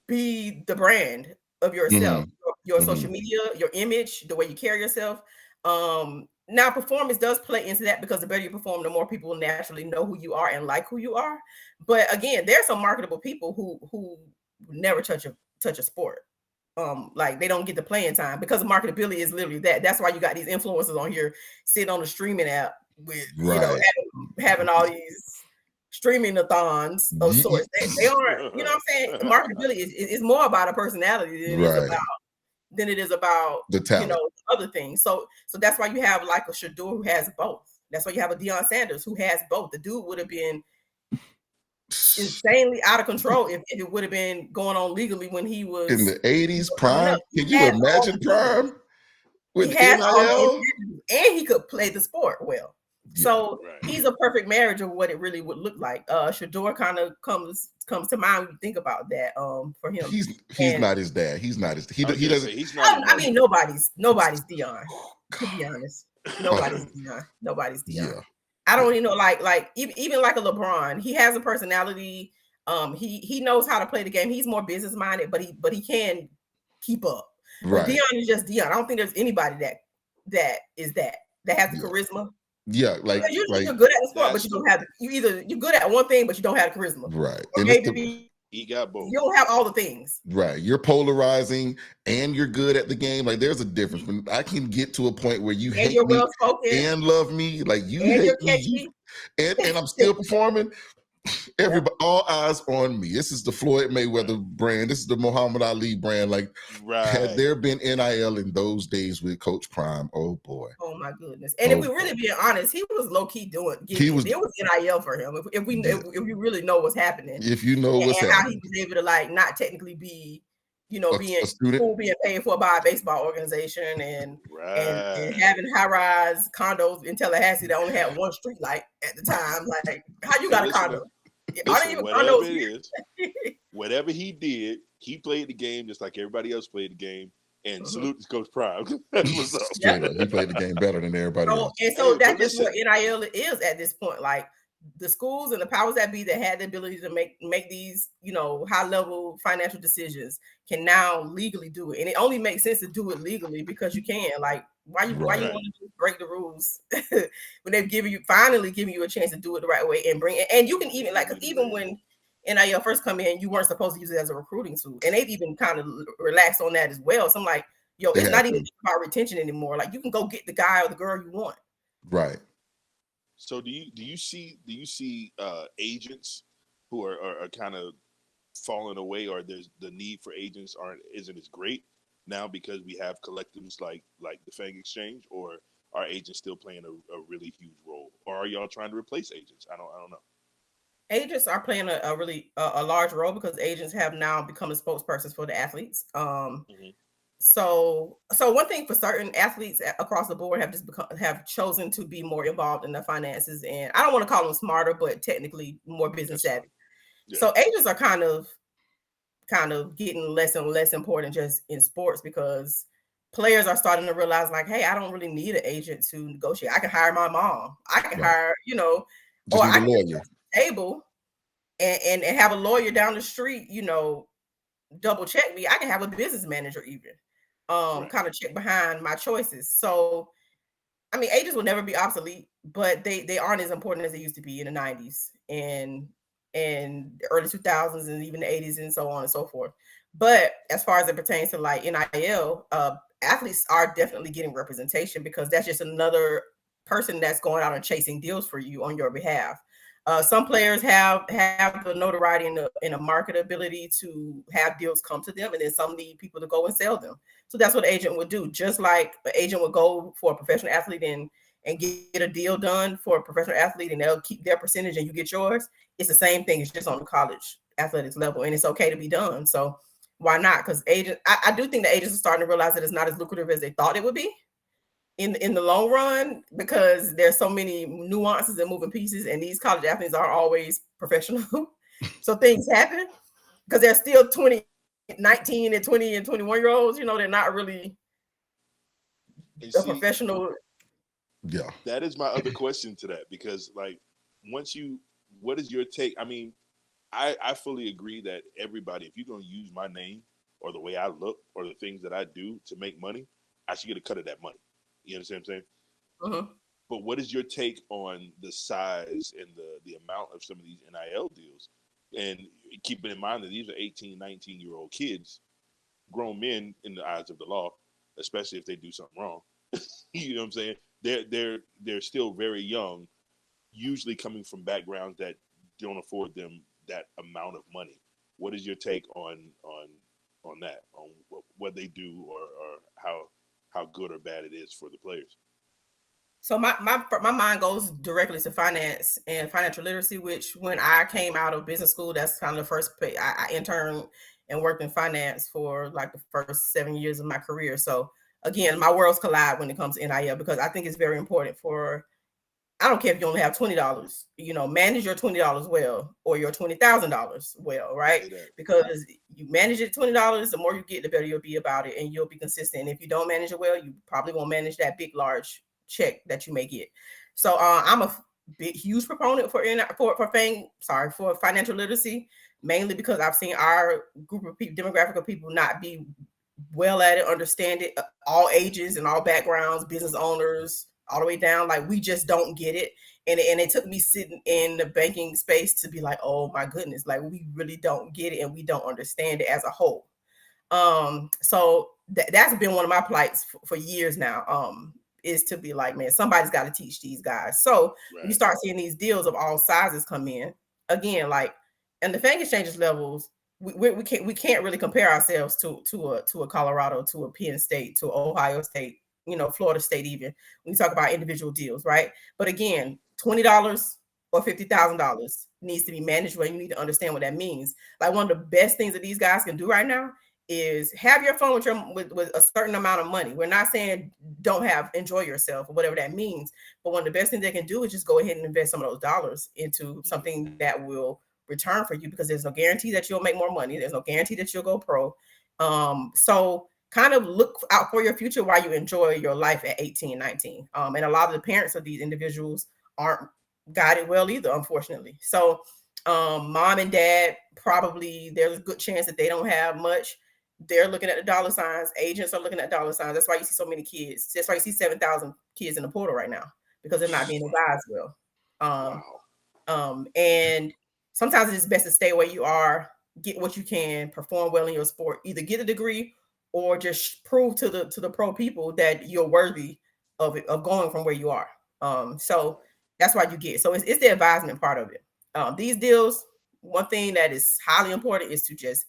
G: be the brand of yourself, your social media, your image, the way you carry yourself. Now performance does play into that because the better you perform, the more people will naturally know who you are and like who you are. But again, there's some marketable people who never touch a sport. Like they don't get the playing time because marketability is literally that. That's why you got these influencers on here sitting on the streaming app with having all these streaming-a-thons of sorts. They aren't, you know what I'm saying? Marketability is more about a personality than it is about
A: the talent.
G: Other things. So that's why you have like a Shador who has both. That's why you have a Deion Sanders who has both. The dude would have been insanely out of control if it would have been going on legally when he was
A: in the 80s prime. Can you imagine prime with
G: NIL? And he could play the sport well. So he's a perfect marriage of what it really would look like. Shador kind of comes to mind when you think about that. For him,
A: he's not his dad. He's not his. He doesn't.
G: He's not. I mean, nobody's Deion. To be honest, nobody's Deion. Nobody's Deion. Yeah. I don't even know. Like even like a LeBron, he has a personality. He knows how to play the game. He's more business minded, but he can keep up. Right. Deion is just Deion. I don't think there's anybody that has the charisma.
A: Yeah, like
G: you're good at the sport, but you don't have. You're good at one thing, but you don't have the charisma.
A: Right.
G: Or maybe
B: he got both.
G: You don't have all the things.
A: Right. You're polarizing and you're good at the game. Like there's a difference. When I can get to a point where you hate me and love me, like you hate me, and I'm still performing. Everybody, all eyes on me. This is the Floyd Mayweather brand. This is the Muhammad Ali brand. Like, had there been NIL in those days with Coach Prime, oh boy.
G: Oh my goodness! And if we really being honest, he was low key there was NIL for him. If we really know what's happening,
A: if you know what's happening,
G: how he was able to like not technically be, being paid for by a baseball organization and having high-rise condos in Tallahassee that only had one street light at the time. Like, how you got a condo?
B: Whatever he did, he played the game just like everybody else played the game. And salute to Coach Prime. That's what's up.
A: He played the game better than everybody else.
G: And so that's just what NIL is at this point. Like the schools and the powers that be that had the ability to make these, high level financial decisions can now legally do it. And it only makes sense to do it legally because you can. Like, why you want to break the rules when they've finally giving you a chance to do it the right way and bring it? And you can even even when NIL first come in, you weren't supposed to use it as a recruiting tool, and they've even kind of relaxed on that as well. So I'm like, it's not even about retention anymore. Like you can go get the guy or the girl you want.
A: Right.
B: So do you see agents who are kind of falling away, or there's the need for agents isn't as great now because we have collectives like the Fang Exchange, or are agents still playing a really huge role, or are y'all trying to replace agents? I don't know.
G: Agents are playing a really large role because agents have now become the spokespersons for the athletes. So one thing for certain athletes across the board have chosen to be more involved in the finances, and I don't want to call them smarter, but technically more business savvy. Yeah. So agents are kind of getting less and less important just in sports because players are starting to realize like, hey, I don't really need an agent to negotiate. I can hire my mom. I can hire, or I can get table and have a lawyer down the street, double check me. I can have a business manager even kind of check behind my choices. So I mean, agents will never be obsolete, but they aren't as important as they used to be in the 90s and the early 2000s and even the 80s and so on and so forth. But as far as it pertains to like NIL, athletes are definitely getting representation because that's just another person that's going out and chasing deals for you on your behalf. Some players have the notoriety and the marketability to have deals come to them, and then some need people to go and sell them. So that's what an agent would do. Just like an agent would go for a professional athlete and and get a deal done for a professional athlete, and they'll keep their percentage and you get yours. It's the same thing. It's just on the college athletics level, and it's okay to be done. So why not? Because agents, I do think the agents are starting to realize that it's not as lucrative as they thought it would be in the long run, because there's so many nuances and moving pieces, and these college athletes aren't always professional. So things happen because they're still 19 and 20 and 21-year-olds. They're not really professional.
A: Yeah.
B: That is my other question to that, because like what is your take? I mean, I fully agree that everybody, if you're going to use my name or the way I look or the things that I do to make money, I should get a cut of that money. You understand what I'm saying?
G: Uh-huh.
B: But what is your take on the size and the amount of some of these NIL deals? And keeping in mind that these are 18, 19-year-old kids, grown men in the eyes of the law, especially if they do something wrong. You know what I'm saying? They're still very young, usually coming from backgrounds that don't afford them that amount of money. What is your take on that, on what they do, or how good or bad it is for the players?
G: So my mind goes directly to finance and financial literacy, which when I came out of business school, that's kind of the first I interned and worked in finance for like the first 7 years of my career. So again, my worlds collide when it comes to NIL, because I think it's very important I don't care if you only have $20, manage your $20 well, or your $20,000 well, right? Because you manage it $20, the more you get, the better you'll be about it, and you'll be consistent. And if you don't manage it well, you probably won't manage that big, large check that you may get. So I'm a huge proponent for financial literacy, mainly because I've seen our group of people, demographic of people, not be well at it, understand it, all ages and all backgrounds, business owners, all the way down. Like, we just don't get it. And it took me sitting in the banking space to be like, oh my goodness, like we really don't get it and we don't understand it as a whole. So that's been one of my plights for years now, is to be like, man, somebody's got to teach these guys. So when you start seeing these deals of all sizes come in, again, like, and the Fang exchanges levels, we can't really compare ourselves to a Colorado, to a Penn State, to Ohio State, Florida State, even when you talk about individual deals, right? But again, $20 or $50,000 needs to be managed well. You need to understand what that means. Like, one of the best things that these guys can do right now is have your phone with a certain amount of money. We're not saying enjoy yourself or whatever that means, but one of the best things they can do is just go ahead and invest some of those dollars into something that will return for you, because there's no guarantee that you'll make more money. There's no guarantee that you'll go pro. So kind of look out for your future while you enjoy your life at 18, 19. And a lot of the parents of these individuals aren't guided well either, unfortunately. So mom and dad, probably there's a good chance that they don't have much. They're looking at the dollar signs. Agents are looking at dollar signs. That's why you see so many kids. That's why you see 7,000 kids in the portal right now, because they're not being advised well. And sometimes it's best to stay where you are, get what you can, perform well in your sport, either get a degree or just prove to the pro people that you're worthy of it, of going from where you are. So that's why you get. So it's the advisement part of it. These deals, one thing that is highly important is to just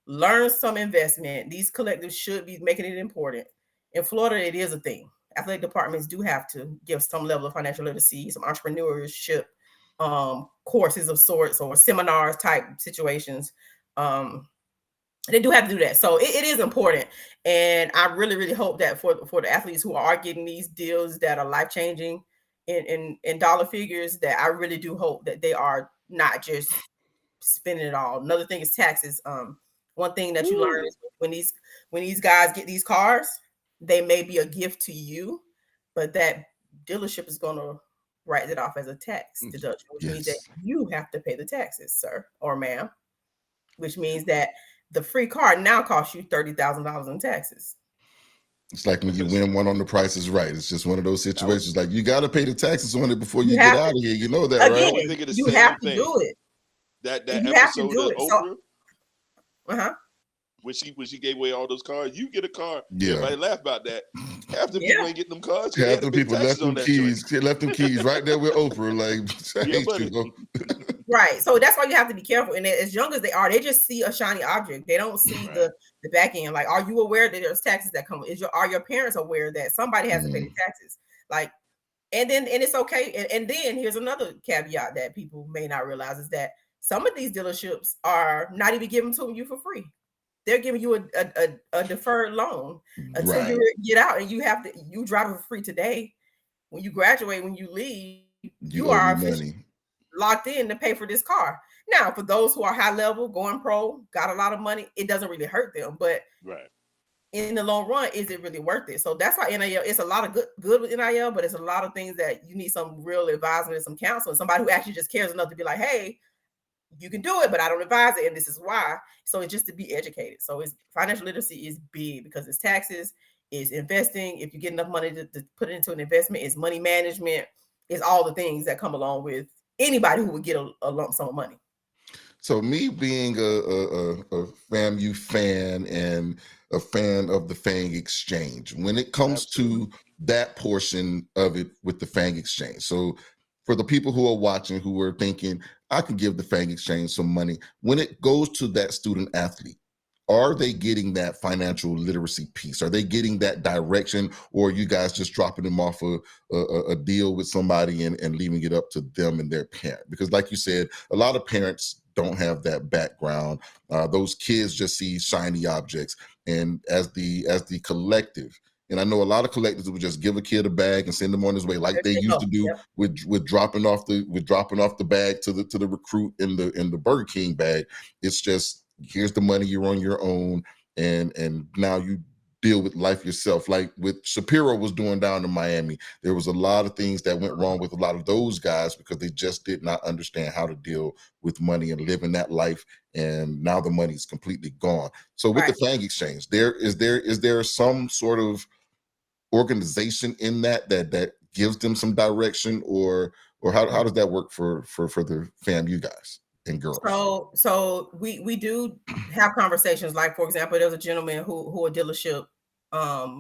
G: learn some investment. These collectives should be making it important. In Florida, it is a thing. Athletic departments do have to give some level of financial literacy, some entrepreneurship courses of sorts, or seminars type situations. They do have to do that. So it is important. And I really, really hope that for the athletes who are getting these deals that are life-changing in dollar figures, that I really do hope that they are not just spending it all. Another thing is taxes. One thing that you learn is when these guys get these cars, they may be a gift to you, but that dealership is going to write it off as a tax deduction, which means that you have to pay the taxes, sir or ma'am, which means that the free car now costs you $30,000 in taxes.
A: It's like when you win one on The Price is Right. It's just one of those situations. Like, you got to pay the taxes on it before you get out of here. You know that,
G: again,
A: right?
G: You have to do it.
B: That
G: you
B: episode of Oprah, when she gave away all those cars, you get a car.
A: Yeah.
B: Everybody laugh about that. Half the people ain't getting them cars.
A: Half the people left them keys right there with Oprah. Like,
G: right. So that's why you have to be careful. And as young as they are, they just see a shiny object. They don't see the back end. Like, are you aware that there's taxes that come? Are your parents aware that somebody has to pay the taxes? Like, And it's okay. And then here's another caveat that people may not realize is that some of these dealerships are not even giving to you for free. They're giving you a deferred loan until
A: Right.
G: you get out, and you drive it for free today. When you graduate, when you leave,
A: You
G: you
A: owe me
G: are officially
A: money.
G: locked in to pay for this car. Now, for those who are high level, going pro, got a lot of money, it doesn't really hurt them. But
B: Right.
G: in the long run, is it really worth it? So that's why NIL, it's a lot of good with NIL, but it's a lot of things that you need some real advisement and some counsel, and somebody who actually just cares enough to be like, hey, you can do it, but I don't advise it, and this is why. So it's just to be educated. So it's financial literacy is big because it's taxes, it's investing. If you get enough money to put it into an investment, it's money management, it's all the things that come along with anybody who would get a lump sum of money.
A: So me being a FAMU fan and a fan of the Fang Exchange, when it comes to that portion of it with the Fang Exchange. So for the people who are watching who are thinking, I can give the Fang Exchange some money, when it goes to that student athlete, are they getting that financial literacy piece? Are they getting that direction, or are you guys just dropping them off a deal with somebody and leaving it up to them and their parent? Because like you said, a lot of parents don't have that background. Those kids just see shiny objects, and as the collective, and I know a lot of collectives would just give a kid a bag and send them on his way, like they used to do with dropping off the bag to the recruit in the Burger King bag. It's just, here's the money, you're on your own, and now you deal with life yourself. Like what Shapiro was doing down in Miami, there was a lot of things that went wrong with a lot of those guys because they just did not understand how to deal with money and living that life, and now the money's completely gone. So with the Fang Exchange, is there some sort of organization in that gives them some direction, or how does that work for the FAMU guys and girls?
G: So we do have conversations. Like, for example, there's a gentleman who a dealership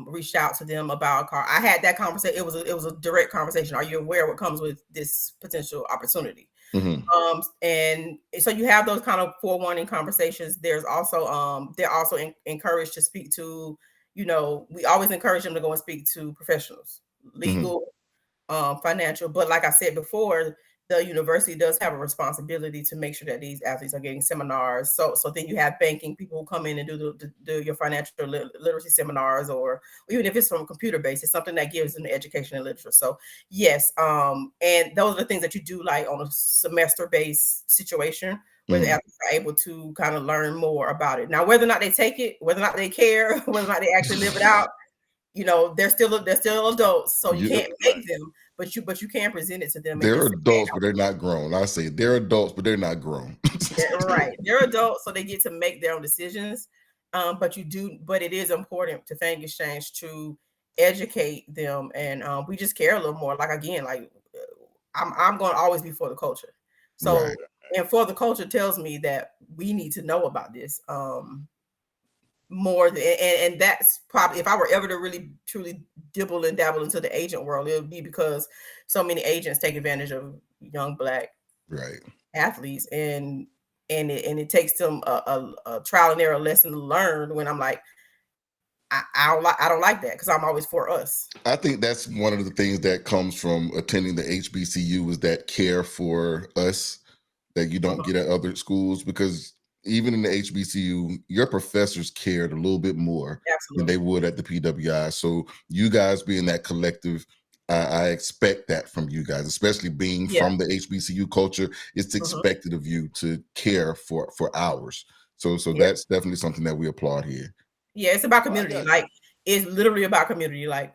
G: reached out to them about a car. I had that conversation. It was a direct conversation. Are you aware what comes with this potential opportunity?
A: Mm-hmm.
G: And so you have those kind of forewarning conversations. There's also they're also encouraged to speak to, we always encourage them to go and speak to professionals, legal, financial. But like I said before, the university does have a responsibility to make sure that these athletes are getting seminars. So then you have banking people who come in and do your financial literacy seminars, or even if it's from a computer based, it's something that gives them the education and literature. So yes, and those are the things that you do like on a semester based situation where the athletes are able to kind of learn more about it. Now, whether or not they take it, whether or not they care, whether or not they actually live it out, they're still adults, so you can't make them, but you can present it to them.
A: They're adults, but they're not grown. I say they're adults, but they're not grown.
G: Right, they're adults, so they get to make their own decisions. But it is important to Fang Exchange to educate them, and we just care a little more. Like, again, like I'm going to always be for the culture. So, and for the culture tells me that we need to know about this. More and that's probably, if I were ever to really truly dibble and dabble into the agent world, it would be because so many agents take advantage of young Black athletes, and it takes them a trial and error lesson to learn. When I'm like, I don't like that, because I'm always for us.
A: I think that's one of the things that comes from attending the HBCU, is that care for us that you don't get at other schools, because even in the HBCU, your professors cared a little bit more than they would at the PWI. So you guys being that collective, I expect that from you guys, especially being from the HBCU culture. It's expected of you to care for ours. So that's definitely something that we applaud here.
G: Yeah, it's about community. Like, it's literally about community. Like,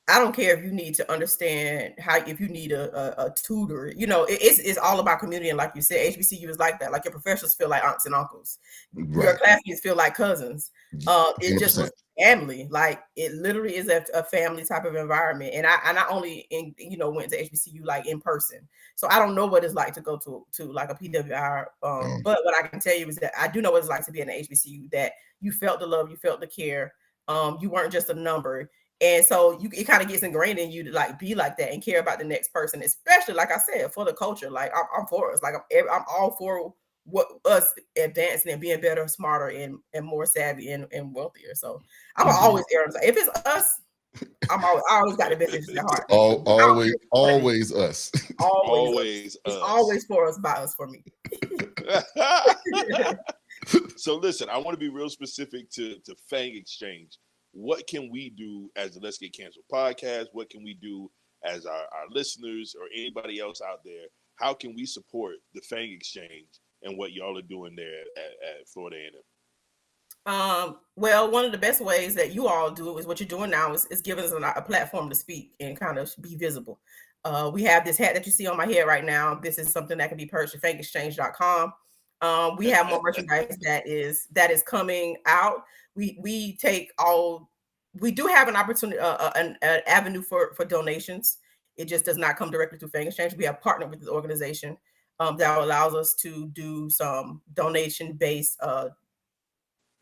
G: I don't care if you need to understand if you need a tutor, it's all about community. And like you said, HBCU is like that. Like, your professors feel like aunts and uncles. Your classmates feel like cousins. It just was family. Like, it literally is a family type of environment. And I not only went to HBCU like in person, so I don't know what it's like to go to like a PWI. But what I can tell you is that I do know what it's like to be in an HBCU, that you felt the love, you felt the care. You weren't just a number. And so it kind of gets ingrained in you to like be like that and care about the next person, especially, like I said, for the culture. Like, I'm for us. Like, I'm all for what us advancing and being better, smarter, and more savvy and wealthier. So I'm always err. If it's us, I always got the best interest at heart.
A: Always us.
B: Always
G: It's
B: us.
G: always for us, by us, for me.
B: So listen, I want to be real specific to Fang Exchange. What can we do as the Let's Get Canceled podcast? What can we do as our listeners or anybody else out there? How can we support the Fang Exchange and what y'all are doing there at Florida A&M?
G: Well, one of the best ways that you all do it is what you're doing now is giving us a platform to speak and kind of be visible. We have this hat that you see on my head right now. This is something that can be purchased at fangexchange.com. We have more merchandise that is coming out. We do have an opportunity, an avenue for donations. It just does not come directly through Fang Exchange. We have partnered with this organization that allows us to do some donation-based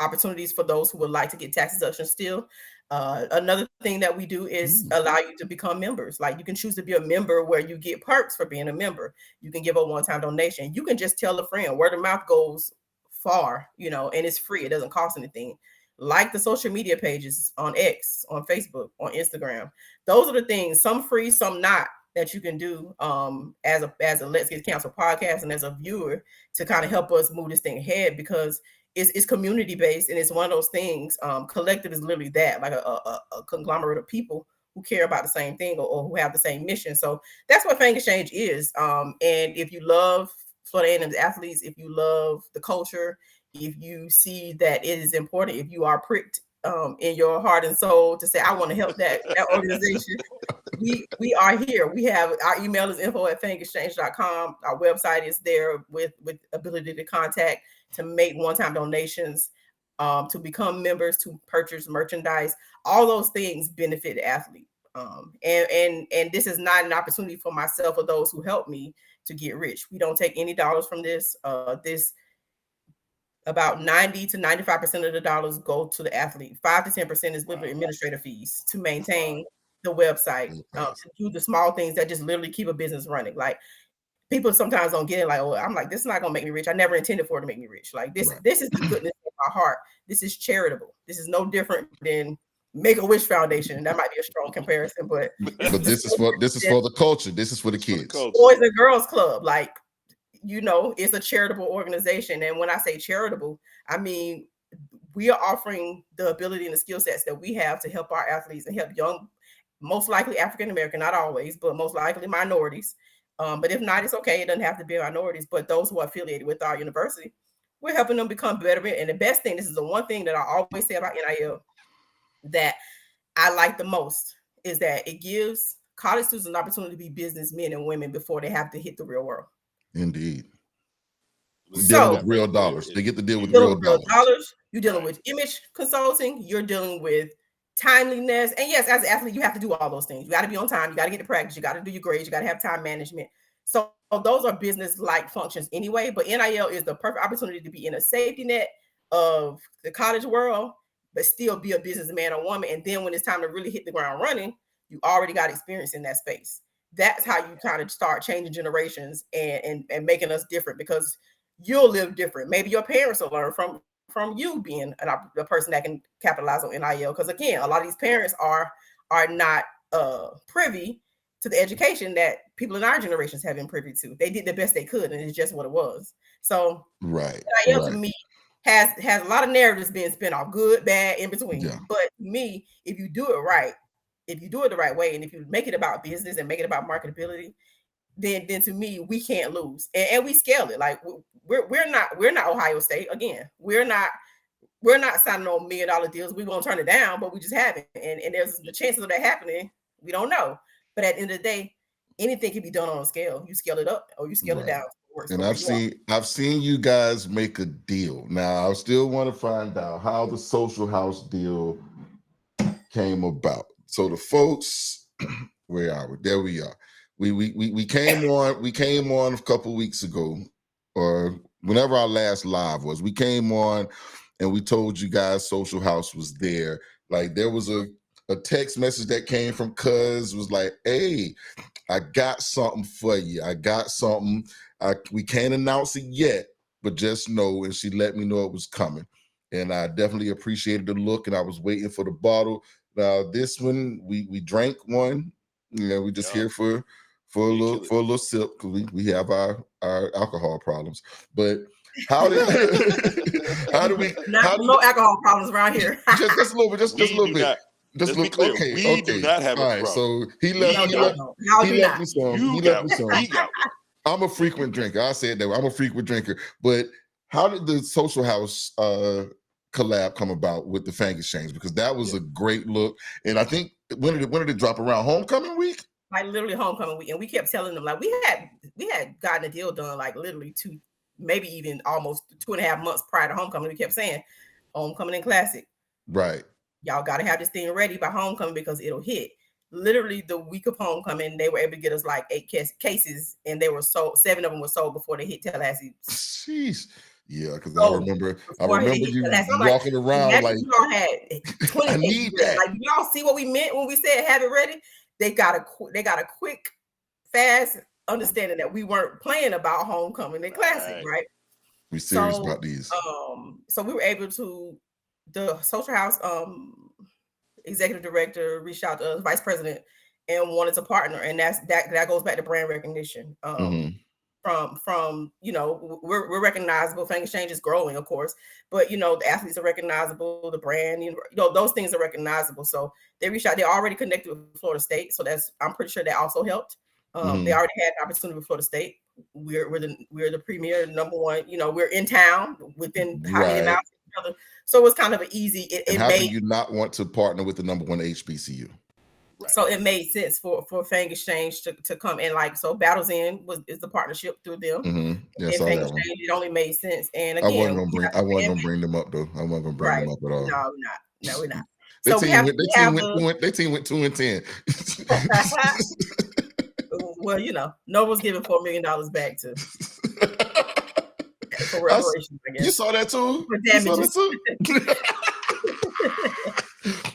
G: opportunities for those who would like to get tax deduction still. Another thing that we do is allow you to become members. Like, you can choose to be a member where you get perks for being a member. You can give a one-time donation. You can just tell a friend. Word of mouth goes far, and it's free. It doesn't cost anything. Like the social media pages on X, on Facebook, on Instagram. Those are the things, some free, some not, that you can do as a Let's Get Canceled podcast and as a viewer to kind of help us move this thing ahead, because it's community based, and it's one of those things. Collective is literally that, like a conglomerate of people who care about the same thing or who have the same mission. So that's what Fang Exchange is. And if you love Florida A&M's athletes, if you love the culture, if you see that it is important, if you are pricked in your heart and soul to say, I want to help that organization, we are here. We have, our email is info@fangexchange.com. Our website is there with ability to contact, to make one-time donations, to become members, to purchase merchandise. All those things benefit the athlete. And this is not an opportunity for myself or those who help me to get rich. We don't take any dollars from this. About 90 to 95% of the dollars go to the athlete. 5 to 10% is literally administrative fees to maintain the website, to do the small things that just literally keep a business running. Like, people sometimes don't get it. Like, oh, I'm like, this is not gonna make me rich. I never intended for it to make me rich. Like, this is the goodness of my heart. This is charitable. This is no different than Make-A-Wish Foundation. That might be a strong comparison, but
A: this is for the culture. This is for the kids.
G: Boys and Girls Club. Like, it's a charitable organization. And when I say charitable, I mean, we are offering the ability and the skill sets that we have to help our athletes and help young, most likely African-American, not always, but most likely minorities. But if not, it's okay. It doesn't have to be minorities, but those who are affiliated with our university, we're helping them become better. And the best thing, this is the one thing that I always say about NIL that I like the most, is that it gives college students an opportunity to be businessmen and women before they have to hit the real world.
A: Indeed.
G: So,
A: dealing with real dollars. They get to deal with real dollars.
G: You're dealing with image consulting. You're dealing with timeliness. And yes, as an athlete, you have to do all those things. You got to be on time. You got to get to practice. You got to do your grades. You got to have time management. So those are business-like functions anyway. But NIL is the perfect opportunity to be in a safety net of the college world, but still be a businessman or woman. And then when it's time to really hit the ground running, you already got experience in that space. That's how you kind of start changing generations and making us different, because you'll live different. Maybe your parents will learn from you being a person that can capitalize on NIL. Because again, a lot of these parents are not privy to the education that people in our generations have been privy to. They did the best they could, and it's just what it was. So NIL to me has a lot of narratives being spin off, good, bad, in between. Yeah. But to me, if you do it right, if you do it the right way, and if you make it about business and make it about marketability, then to me, we can't lose, and we scale it. Like, we're not Ohio State. Again, we're not signing on $1 million deals. We won't turn it down, but we just haven't. And there's the chances of that happening, we don't know. But at the end of the day, anything can be done on a scale. You scale it up or you scale it down.
A: And I've seen you guys make a deal. Now I still want to find out how the Social House deal came about. So the folks, where are we? There we are. We came on a couple weeks ago, or whenever our last live was. We came on and we told you guys Social House was there. Like, there was a text message that came from Cuz, was like, hey, I got something for you. I got something. We can't announce it yet, but just know. And she let me know it was coming. And I definitely appreciated the look, and I was waiting for the bottle. Now this one, we drank one. We just here for a little sip because we have our alcohol problems. But how did
G: no alcohol problems around here?
A: just a little bit, just a little bit.
B: Let's be clear. We do not have a problem.
A: So he left me some. He got one. I'm a frequent drinker. I said that I'm a frequent drinker. But how did the Social House collab come about with the Fang Exchange? Because that was a great look. And I think when did it drop, around homecoming week?
G: Like literally homecoming week. And we kept telling them, like, we had gotten a deal done like literally maybe even almost 2.5 months prior to homecoming. We kept saying homecoming and classic.
A: Right.
G: Y'all got to have this thing ready by homecoming because it'll hit. Literally the week of homecoming, they were able to get us like 8 cases, and they were sold. 7 of them were sold before they hit Tallahassee.
A: Jeez. Yeah, because I remember you walking around like,
G: y'all had 20
A: I need that.
G: Like, y'all see what we meant when we said have it ready? They got a quick, fast understanding that we weren't playing about homecoming and classic, right?
A: We serious about these.
G: So we were able to, the Social House executive director reached out to us, vice president, and wanted to partner, and that goes back to brand recognition. From we're recognizable. Fang Exchange is growing, of course, but the athletes are recognizable, the brand, those things are recognizable. So they reached out. They already connected with Florida State, so I'm pretty sure that also helped. They already had an opportunity with Florida State. We're the premier number one. We're in town within how many miles of each other. So it was kind of an easy.
A: How do you not want to partner with the number one HBCU?
G: Right. So it made sense for Fang Exchange to come in. Like, so Battles In is the partnership through them.
A: Yeah,
G: and Fang Exchange, it only made sense. And again,
A: I wasn't gonna bring them up though. I wasn't gonna bring them up at all.
G: No, we're not.
A: Their team went 2-10.
G: Well, Nova's giving $4 million back to for reparations, I guess.
A: You saw that too?
G: For damages.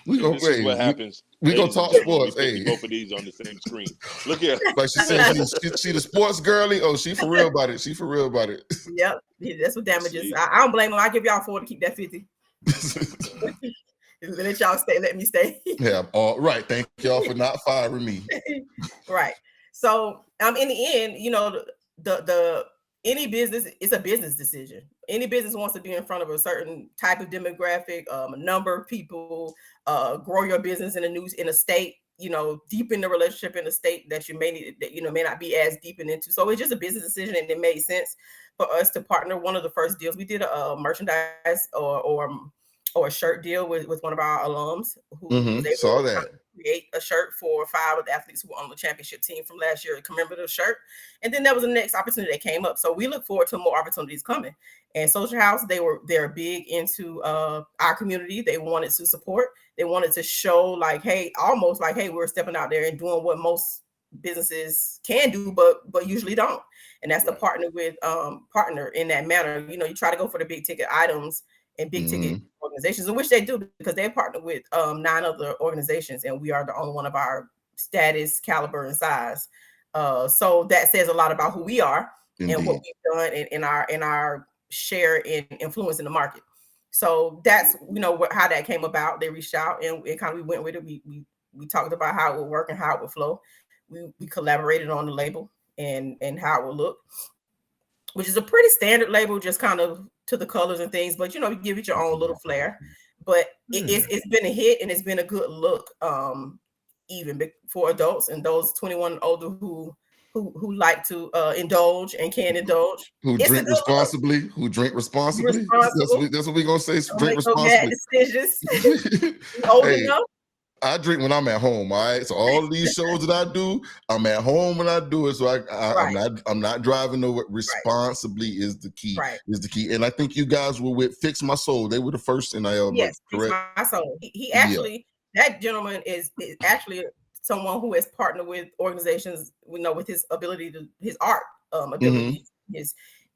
B: This is what happens.
A: We gonna talk sports.
B: Hey, both of these on the same screen. Look here.
A: Like she said, she the sports girly. Oh, she for real about it.
G: Yep, that's what damages. I don't blame them. I give y'all 4 to keep that 50. Let y'all stay. Let me stay.
A: Yeah. All right. Thank y'all for not firing me.
G: Right. So in the end, the any business, it's a business decision. Any business wants to be in front of a certain type of demographic, a number of people, grow your business in a state, deepen the relationship in a state that you may not be as deep into. So it's just a business decision, and it made sense for us to partner. One of the first deals we did a merchandise or a shirt deal with one of our alums who
A: saw that.
G: Create a shirt for 5 of the athletes who were on the championship team from last year, a commemorative shirt. And then there was the next opportunity that came up. So we look forward to more opportunities coming. And Social House, they're big into our community. They wanted to support. They wanted to show almost like, hey, we're stepping out there and doing what most businesses can do, but usually don't. And that's the partner in that manner. You try to go for the big ticket items and big ticket organizations, in which they do, because they partner with 9 other organizations, and we are the only one of our status, caliber, and size. So that says a lot about who we are. Indeed. And what we've done in our share in influence in the market. So that's how that came about. They reached out and kind of we went with it. We talked about how it would work and how it would flow. We collaborated on the label and how it would look, which is a pretty standard label, just kind of to the colors and things, but you give it your own little flair. But it's been a hit, and it's been a good look, even for adults and those 21 and older who like to indulge and can indulge.
A: Who drink responsibly. That's what we're gonna say. Drink responsibly.
G: Decisions. Old enough.
A: I drink when I'm at home. All right. So all of these shows that I do, I'm at home when I do it. So I'm not driving nowhere. Responsibly is the key.
G: Right.
A: Is the key. And I think you guys were with Fix My Soul. They were the first NIL.
G: Yes,
A: correct?
G: Fix My Soul. He actually, that gentleman is actually someone who has partnered with organizations, with his ability to his art ability.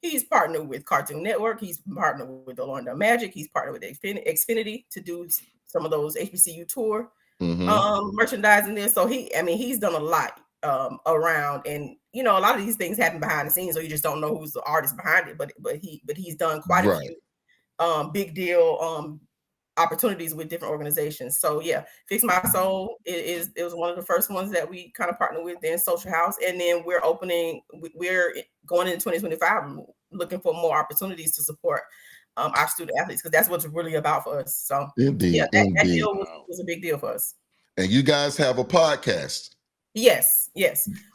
G: He's partnered with Cartoon Network. He's partnered with Orlando Magic. He's partnered with Xfinity to do some of those HBCU tour merchandising there. So he's done a lot around, and a lot of these things happen behind the scenes, so you just don't know who's the artist behind it. But he's done quite a few big deal opportunities with different organizations. So yeah, Fix My Soul it was one of the first ones that we kind of partnered with. Then Social House, and then we're going into 2025 looking for more opportunities to support our student athletes, because that's what's really about for us. So
A: Indeed,
G: that
A: indeed.
G: deal was a big deal for us.
A: And you guys have a podcast.
G: Yes,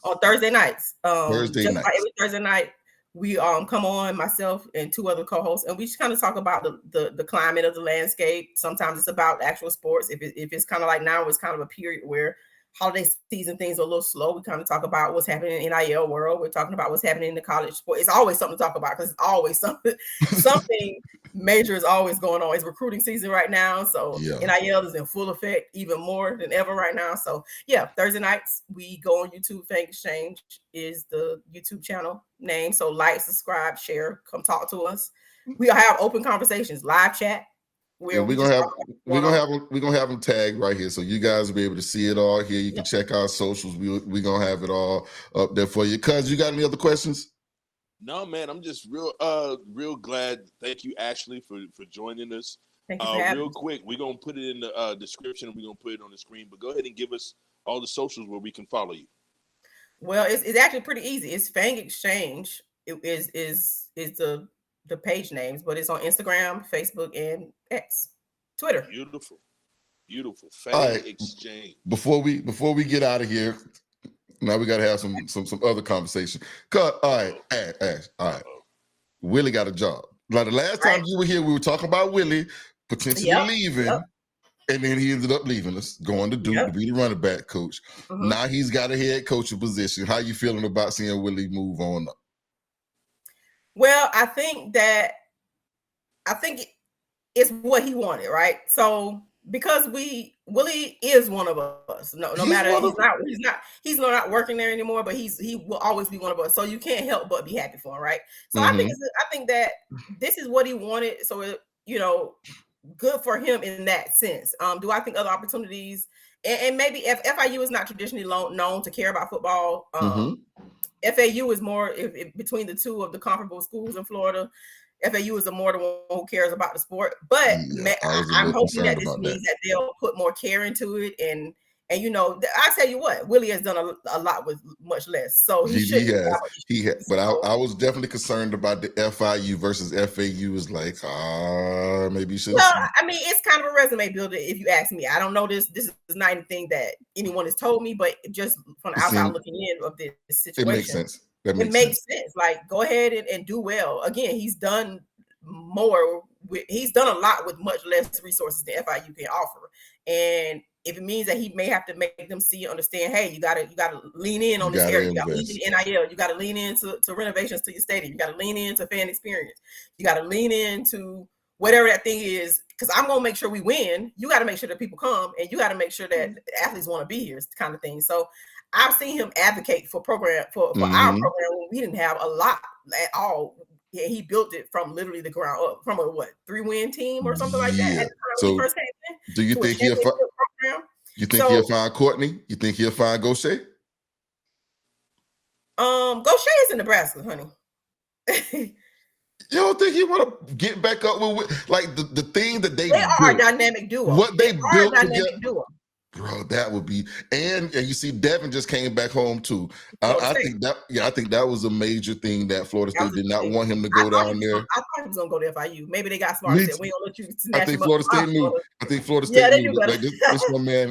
G: on Thursday nights.
A: Thursday
G: Just
A: nights.
G: like every Thursday night, we come on, myself and two other co-hosts, and we just kind of talk about the climate of the landscape. Sometimes it's about actual sports. If it's kind of like now, it's kind of a period where holiday season things are a little slow. We kind of talk about what's happening in NIL world. We're talking about what's happening in the college sport. It's always something to talk about, because it's always something major is always going on. It's recruiting season right now, so NIL is in full effect, even more than ever right now. So yeah, Thursday nights we go on YouTube. Fang Exchange is the YouTube channel name. So like, subscribe, share, come talk to us. We have open conversations, live chat.
A: We're gonna have them tagged right here, so you guys will be able to see it all here. You can check our socials. We're gonna have it all up there for you. Cuz, you got any other questions?
B: No, man. I'm just real glad. Thank you, Ashley, for joining us.
G: Thank you for having
B: real
G: me.
B: quick, we're gonna put it in the description, and we're gonna put it on the screen. But go ahead and give us all the socials where we can follow you.
G: Well, it's actually pretty easy. It's Fang Exchange. It is the page names, but it's on Instagram, Facebook, and X, Twitter.
B: Beautiful. Fang Exchange.
A: Before we get out of here, now we gotta have some other conversation. All right, Ash. All right. Willie got a job. Like the last time you were here, we were talking about Willie potentially leaving, and then he ended up leaving us, going to Duke to be the running back coach. Now he's got a head coaching position. How you feeling about seeing Willie move on up?
G: Well, I think it's what he wanted, right? So because Willie is one of us. No matter he's not working there anymore, but he will always be one of us. So you can't help but be happy for him, right? So I think that this is what he wanted. So it, good for him in that sense. Do I think other opportunities, and maybe if FIU is not traditionally known to care about football, FAU is more between the two of the comparable schools in Florida. FAU is more the one who cares about the sport, but I'm hoping that this means that they'll put more care into it. And I tell you what, Willie has done a lot with much less. So he has.
A: But I was definitely concerned about the FIU versus FAU. Is like, maybe you should.
G: Well, I mean, it's kind of a resume builder, if you ask me. I don't know this. This is not anything that anyone has told me, but just from the outside looking in of this situation,
A: it makes sense.
G: It makes sense. Like, go ahead and do well. Again, he's done more. He's done a lot with much less resources than FIU can offer. And if it means that he may have to make them see, understand, hey, you gotta lean in on this area. You gotta lean in NIL. You gotta lean into renovations to your stadium. You gotta lean into fan experience. You gotta lean into whatever that thing is. Because I'm gonna make sure we win. You gotta make sure that people come, and you gotta make sure that athletes want to be here, kind of thing. So I've seen him advocate for our program when we didn't have a lot at all. Yeah, he built it from literally the ground up, from a 3-win team or something like that. At the time when he first came in.
A: Do you think he'll find Courtney? You think he'll find Gaucher?
G: Gaucher is in Nebraska, honey.
A: You don't think he want to get back up with like the thing that they
G: are a dynamic duo.
A: What they built together,
G: duo.
A: Bro, that would be, and you see, Devin just came back home too. I think that was a major thing that Florida State did not want him to go down there.
G: I thought he was gonna go to FIU. Maybe they got smart. Said, we don't let you.
A: I think Florida State knew. Like,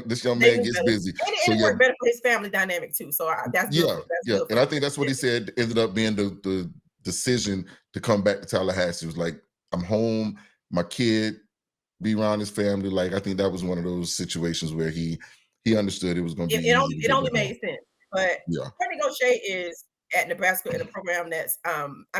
A: this young man gets busy.
G: And it worked better for his family dynamic too. So that's good.
A: And I think that's what he said ended up being the decision to come back to Tallahassee. It was like, I'm home, my kid. Be around his family. Like, I think that was one of those situations where he understood it was going to be.
G: It only made sense. But Courtney Gaucher is at Nebraska in a program that's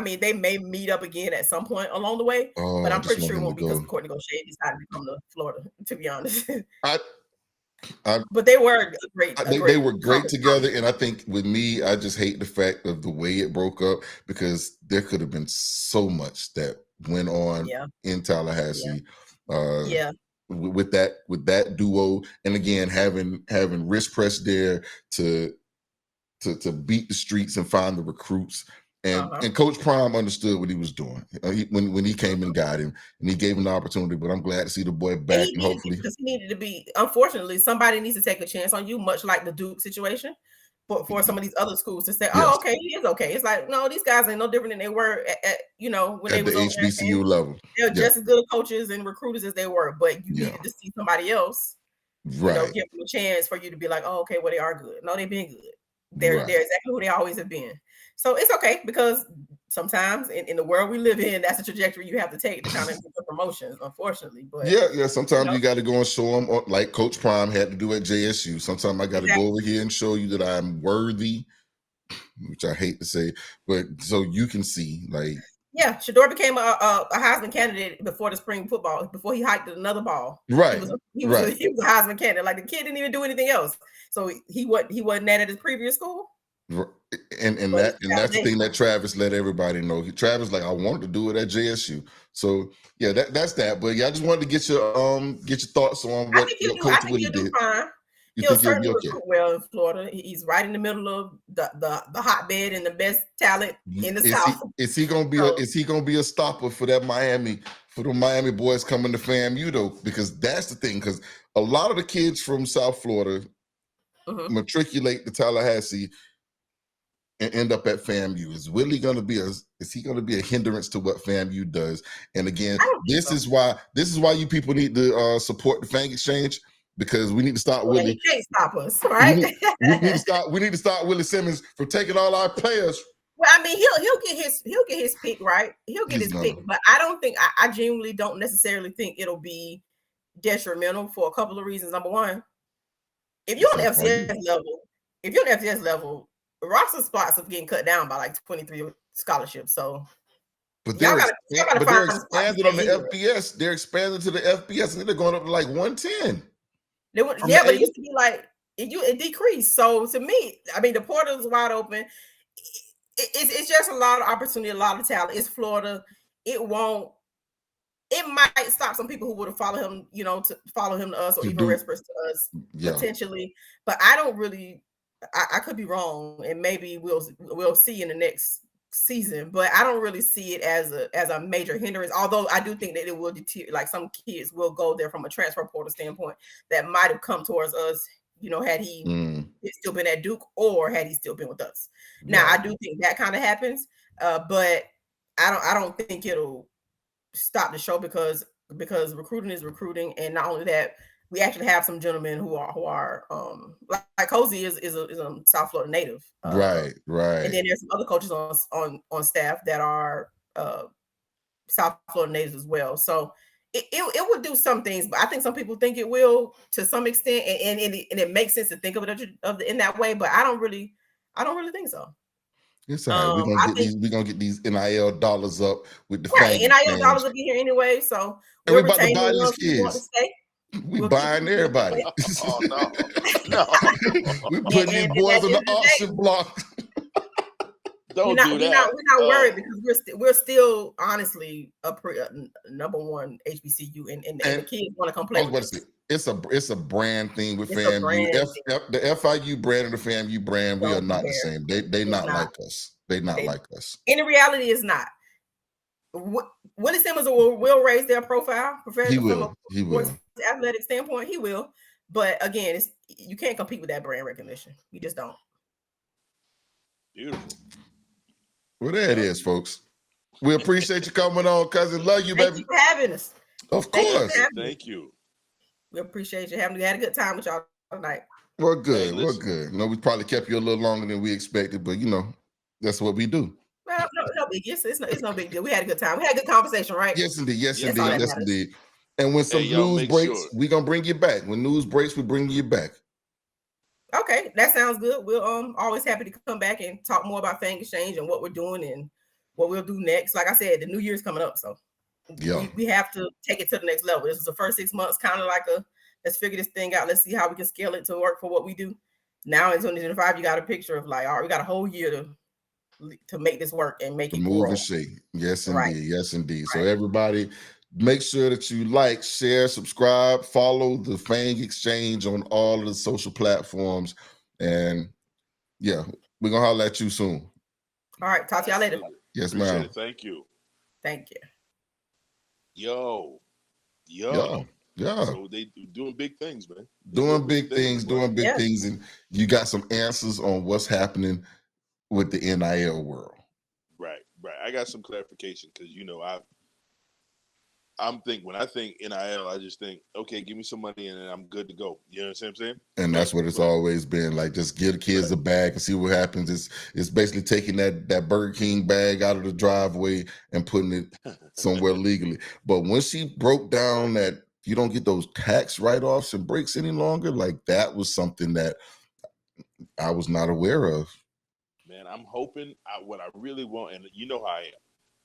G: they may meet up again at some point along the way. But I'm pretty sure it won't be because Courtney Gaucher decided to come to Florida, to be honest. But they were great.
A: They were great together. And I think with me, I just hate the fact of the way it broke up, because there could have been so much that went on in Tallahassee. With that duo, and again having Rich Press there to beat the streets and find the recruits, And Coach Prime understood what he was doing when he came and got him, and he gave him the opportunity. But I'm glad to see the boy back, and hopefully,
G: because he needed to be. Unfortunately, somebody needs to take a chance on you, much like the Duke situation. For some of these other schools to say, "Oh, okay, he is okay." It's like, no, these guys ain't no different than they were at when they was
A: the HBCU level.
G: They're just as good coaches and recruiters as they were, but you needed to see somebody else, give them a chance for you to be like, "Oh, okay, well, they are good." No, they've been good. They're exactly who they always have been. So it's okay, because sometimes in the world we live in, that's a trajectory you have to take to kind of get the promotions, unfortunately. But
A: sometimes you got to go and show them, like Coach Prime had to do at JSU. Sometimes I got to go over here and show you that I'm worthy, which I hate to say, but so you can see, like.
G: Yeah, Shador became a Heisman candidate before the spring football, before he hiked another ball.
A: Right.
G: He was a Heisman candidate. Like, the kid didn't even do anything else. So he wasn't that at his previous school.
A: And that's the thing that Travis let everybody know. Travis, like, I wanted to do it at JSU. So yeah, that's that. But yeah, I just wanted to get your thoughts on what Coach Woody did.
G: Fine. He'll certainly recruit well in Florida. He's right in the middle of the hotbed and the best talent in the South.
A: Is he gonna be a stopper for the Miami boys coming to FAMU though? Because that's the thing. Because a lot of the kids from South Florida matriculate to Tallahassee and end up at FAMU. Is he going to be a hindrance to what FAMU does? And again, this is why you people need to support the Fang Exchange, because we need to stop Willie.
G: He can't stop us, right?
A: We need to stop Willie Simmons from taking all our players.
G: Well, I mean, he'll get his pick, right? He'll get his pick, but I don't think I genuinely don't necessarily think it'll be detrimental for a couple of reasons. Number one, if you're on the FCS level, roster spots are getting cut down by like 23 scholarships. So,
A: but they're expanded on the FBS. They're expanded to the FBS, and they're going up to like 110.
G: But it used to be like it decreased. So to me, I mean, the portal is wide open. It's just a lot of opportunity, a lot of talent. It's Florida. It might stop some people who would have followed him, to follow him to us, or even Respers to us potentially. But I don't really. I could be wrong, and maybe we'll see in the next season. But I don't really see it as a major hindrance. Although I do think that it will deter. Like, some kids will go there from a transfer portal standpoint that might have come towards us. Had he still been at Duke, or had he still been with us. Now, I do think that kind of happens, but I don't think it'll stop the show because recruiting is recruiting, and not only that, we actually have some gentlemen who are like Cozy is a South Florida native,
A: right, and
G: then there's some other coaches on staff that are South Florida natives as well. So it would do some things, but I think some people think it will to some extent, and it makes sense to think of it in that way. But I don't really think so.
A: It's all right. We're gonna get these NIL dollars up with the
G: NIL dollars will be here anyway. So
A: we're about to buy these kids. We buying everybody.
B: Oh no.
A: We're putting these boys on the auction block.
B: Don't do that.
G: We're not worried, because we're still honestly a number one HBCU, and the kids want to come play with us.
A: It's a brand thing with FAMU. The FIU brand and the FAMU brand, we are not the same. They not like us. They not like us.
G: In reality, it's not. Willie Simmons will raise their profile.
A: He will.
G: Athletic standpoint, he will. But again, you can't compete with that brand recognition. You just don't.
B: Beautiful.
A: Well, there it is, folks. We appreciate you coming on, cousin. Love you, baby.
G: Thank you for having us.
A: Of course.
B: Thank you.
G: We appreciate you having. We had a good time with y'all tonight.
A: We're good. We're good. We probably kept you a little longer than we expected, but that's what we do.
G: Well, no big. It's no big deal. We had a good time. We had a good conversation, right?
A: Yes, indeed. Yes, indeed. And when some news breaks, we're gonna bring you back. When news breaks, we bring you back.
G: Okay, that sounds good. We're always happy to come back and talk more about Fang Exchange and what we're doing and what we'll do next. Like I said, the new year's coming up, so we have to take it to the next level. This is the first 6 months, kind of like let's figure this thing out. Let's see how we can scale it to work for what we do. Now in 2025, you got a picture of like, all right, we got a whole year to make this work and make it
A: move
G: grow.
A: And shake. Yes, indeed.
G: Right.
A: Yes, indeed. Right. So everybody, make sure that you like, share, subscribe, follow the Fang Exchange on all of the social platforms. And yeah, we're going to holler at you soon.
G: All right. Talk to y'all later.
A: Yes,
B: Appreciate
A: ma'am.
B: it. Thank you.
G: Thank you.
B: Yo.
A: Yeah.
B: So they doing big things, man.
A: Doing big things,
G: Yes.
A: and you got some answers on what's happening with the NIL world.
B: Right. I got some clarification because when I think NIL, I just think, okay, give me some money and then I'm good to go. You know what I'm saying?
A: And that's what it's always been. Like, just give the kids a bag and see what happens. It's basically taking that Burger King bag out of the driveway and putting it somewhere legally. But when she broke down that you don't get those tax write-offs and breaks any longer, like, that was something that I was not aware of.
B: Man, I'm hoping what I really want, and you know how I am.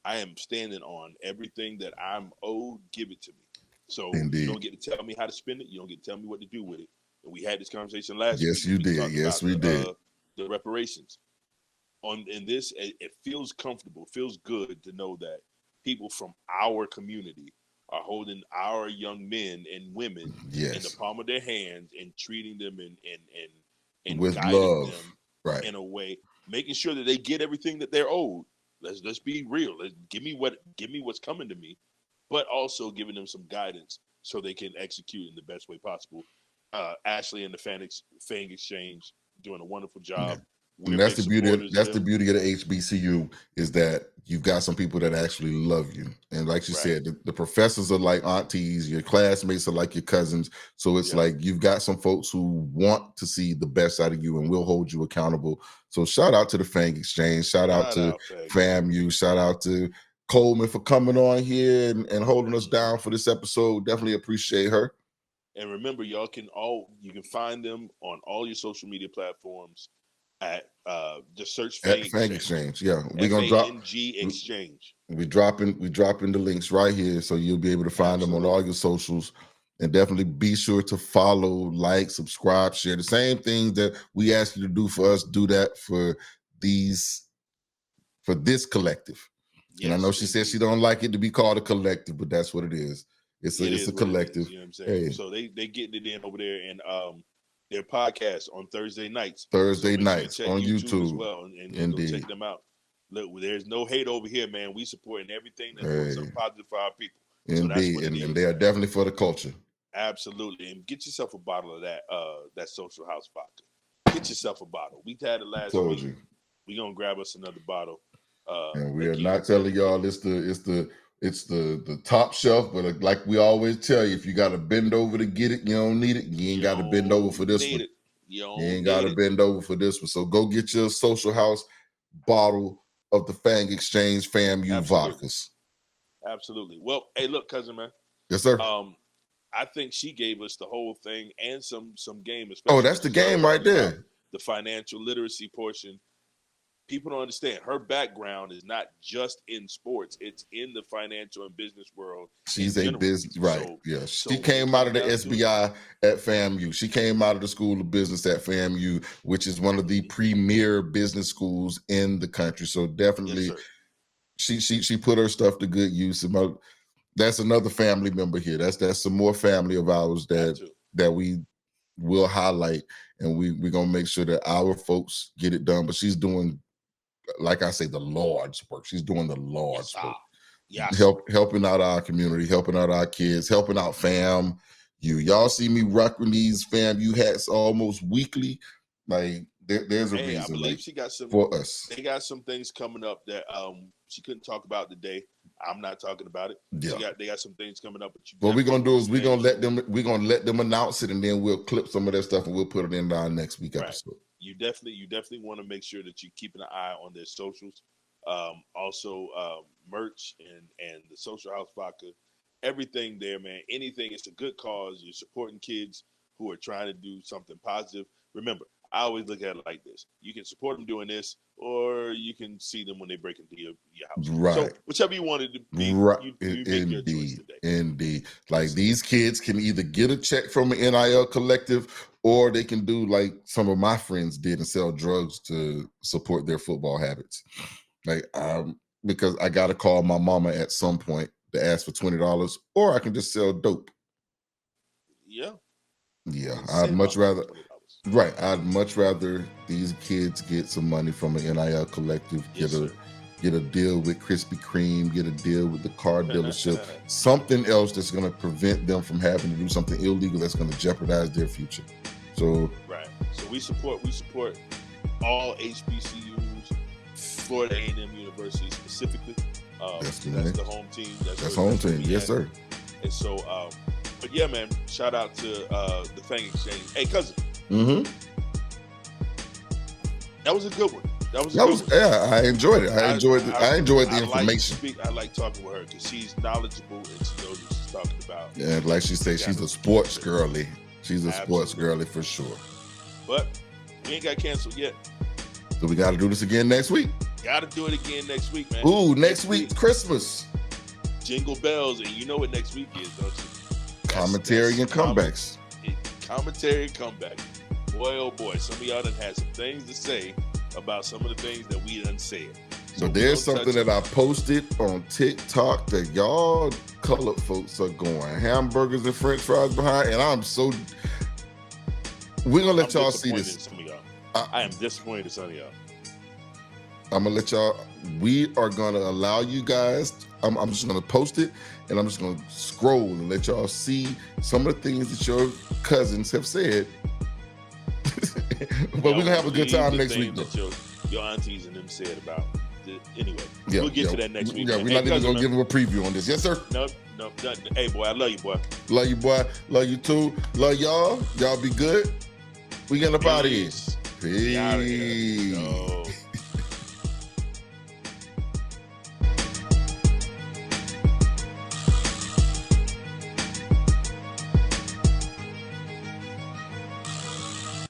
B: I am standing on everything that I'm owed. Give it to me. So
A: Indeed.
B: You don't get to tell me how to spend it. You don't get to tell me what to do with it. And we had this conversation last week.
A: Yes, you did. Yes, we did.
B: The reparations. In this, it feels comfortable. It feels good to know that people from our community are holding our young men and women in the palm of their hands and treating them and
A: with
B: guiding
A: love,
B: them
A: right,
B: in a way, making sure that they get everything that they're owed. Let's be real. Give me what's coming to me, but also giving them some guidance so they can execute in the best way possible. Ashley and the Fang Exchange doing a wonderful job.
A: Yeah. And that's the beauty. That's the beauty of the HBCU, is that you've got some people that actually love you. And like you said, the professors are like aunties, your classmates are like your cousins. So it's like you've got some folks who want to see the best out of you and will hold you accountable. So shout out to the Fang Exchange. Shout out to FAMU. Shout out to Coleman for coming on here and holding us down for this episode. Definitely appreciate her.
B: And remember, you can find them on all your social media platforms at just search Fang
A: Exchange. Yeah,
B: we're gonna drop Exchange.
A: We dropping the links right here, so you'll be able to find them on all your socials. And definitely be sure to follow, like, subscribe, share. The same things that we ask you to do for us, do that for this collective. And I know she said she don't like it to be called a collective, but that's what it is. It's a collective.
B: You know what I'm saying? Hey. So they getting it in over there, and their podcast on Thursday nights.
A: On YouTube
B: as well, and go check them out. Look, there's no hate over here, man. We supporting everything that's doing something positive for our people.
A: Indeed, so and they are definitely for the culture.
B: Absolutely, and get yourself a bottle of that Social House vodka. Get yourself a bottle. We had it last week. We gonna grab us another bottle.
A: And we are not telling y'all it's the top shelf, but like we always tell you, if you got to bend over to get it, you don't need it. You ain't got to bend over for this one. You ain't got to bend over for this one. So go get your Social House bottle of the Fang Exchange FAMU vodkas.
B: Absolutely. Well, hey, look, cousin man.
A: Yes, sir.
B: I think she gave us the whole thing and some game.
A: Oh, that's the game right there.
B: The financial literacy portion. People don't understand. Her background is not just in sports; it's in the financial and business world.
A: She's a business, right? Yeah, she came out of the SBI at FAMU. She came out of the School of Business at FAMU, which is one of the premier business schools in the country. So definitely, she put her stuff to good use. That's another family member here. That's some more family of ours that we will highlight, and we're gonna make sure that our folks get it done. But she's doing, like I say, the Lord's work. She's doing the Lord's work. Yes. Helping out our community, helping out our kids, helping out FAMU. Y'all see me rocking these FAMU hats almost weekly. Like there's a reason. I believe she got some for us.
B: They got some things coming up that she couldn't talk about today. I'm not talking about it. Yeah. They got some things coming up.
A: What we're gonna do is we're gonna let them announce it, and then we'll clip some of that stuff and we'll put it in our next week episode.
B: You definitely want to make sure that you're keeping an eye on their socials. Also merch and the Social House Vodka, everything there, man. Anything, it's a good cause. You're supporting kids who are trying to do something positive. Remember, I always look at it like this. You can support them doing this, or you can see them when they break into your house.
A: Right.
B: So whichever you wanted to be,
A: right.
B: you make your choice today.
A: Indeed. Like these kids can either get a check from an NIL collective, or they can do like some of my friends did and sell drugs to support their football habits. Like, because I got to call my mama at some point to ask for $20, or I can just sell dope.
B: Yeah.
A: Yeah. I'd much rather. Right. I'd much rather these kids get some money from an NIL collective,
B: Yes, sir.
A: get a deal with Krispy Kreme, get a deal with the car dealership, something else that's going to prevent them from having to do something illegal that's going to jeopardize their future. So
B: right. So we support all HBCUs, Florida A&M University specifically. That's the home team.
A: That's home team. Yes, sir.
B: And so, but yeah, man, shout out to the Fang Exchange. Hey, cousin.
A: Mm-hmm.
B: That was a good one.
A: Yeah, I enjoyed it. I enjoyed the information.
B: I like talking with her because she's knowledgeable and she knows what she's talking about.
A: Yeah, like she said, she's a sports girly. She's a sports girly for sure.
B: But we ain't got canceled yet.
A: So we got to do this again next week.
B: Got to do it again next week, man.
A: Ooh, next week, Christmas.
B: Jingle bells, and you know what next week is, don't you?
A: Commentary and comebacks.
B: Commentary and comeback. Boy, oh boy, some of y'all done had some things to say about some of the things that we done said.
A: So there's something that I posted on TikTok that y'all colored folks are going hamburgers and french fries behind, and we're going to let y'all see this.
B: I am disappointed in some of y'all.
A: I'm going to let y'all, we are going to allow you guys, I'm just going to post it, and I'm just going to scroll and let y'all see some of the things that your cousins have said. But we're going to have a good time next week, though.
B: Your aunties and them said about it. Anyway, we'll get to that next week.
A: Yeah, we're not even going to give them a preview on this. Yes, sir?
B: Nope. Hey, boy, I love you, boy.
A: Love you, boy. Love you, too. Love y'all. Y'all be good. We getting up out of here. Peace.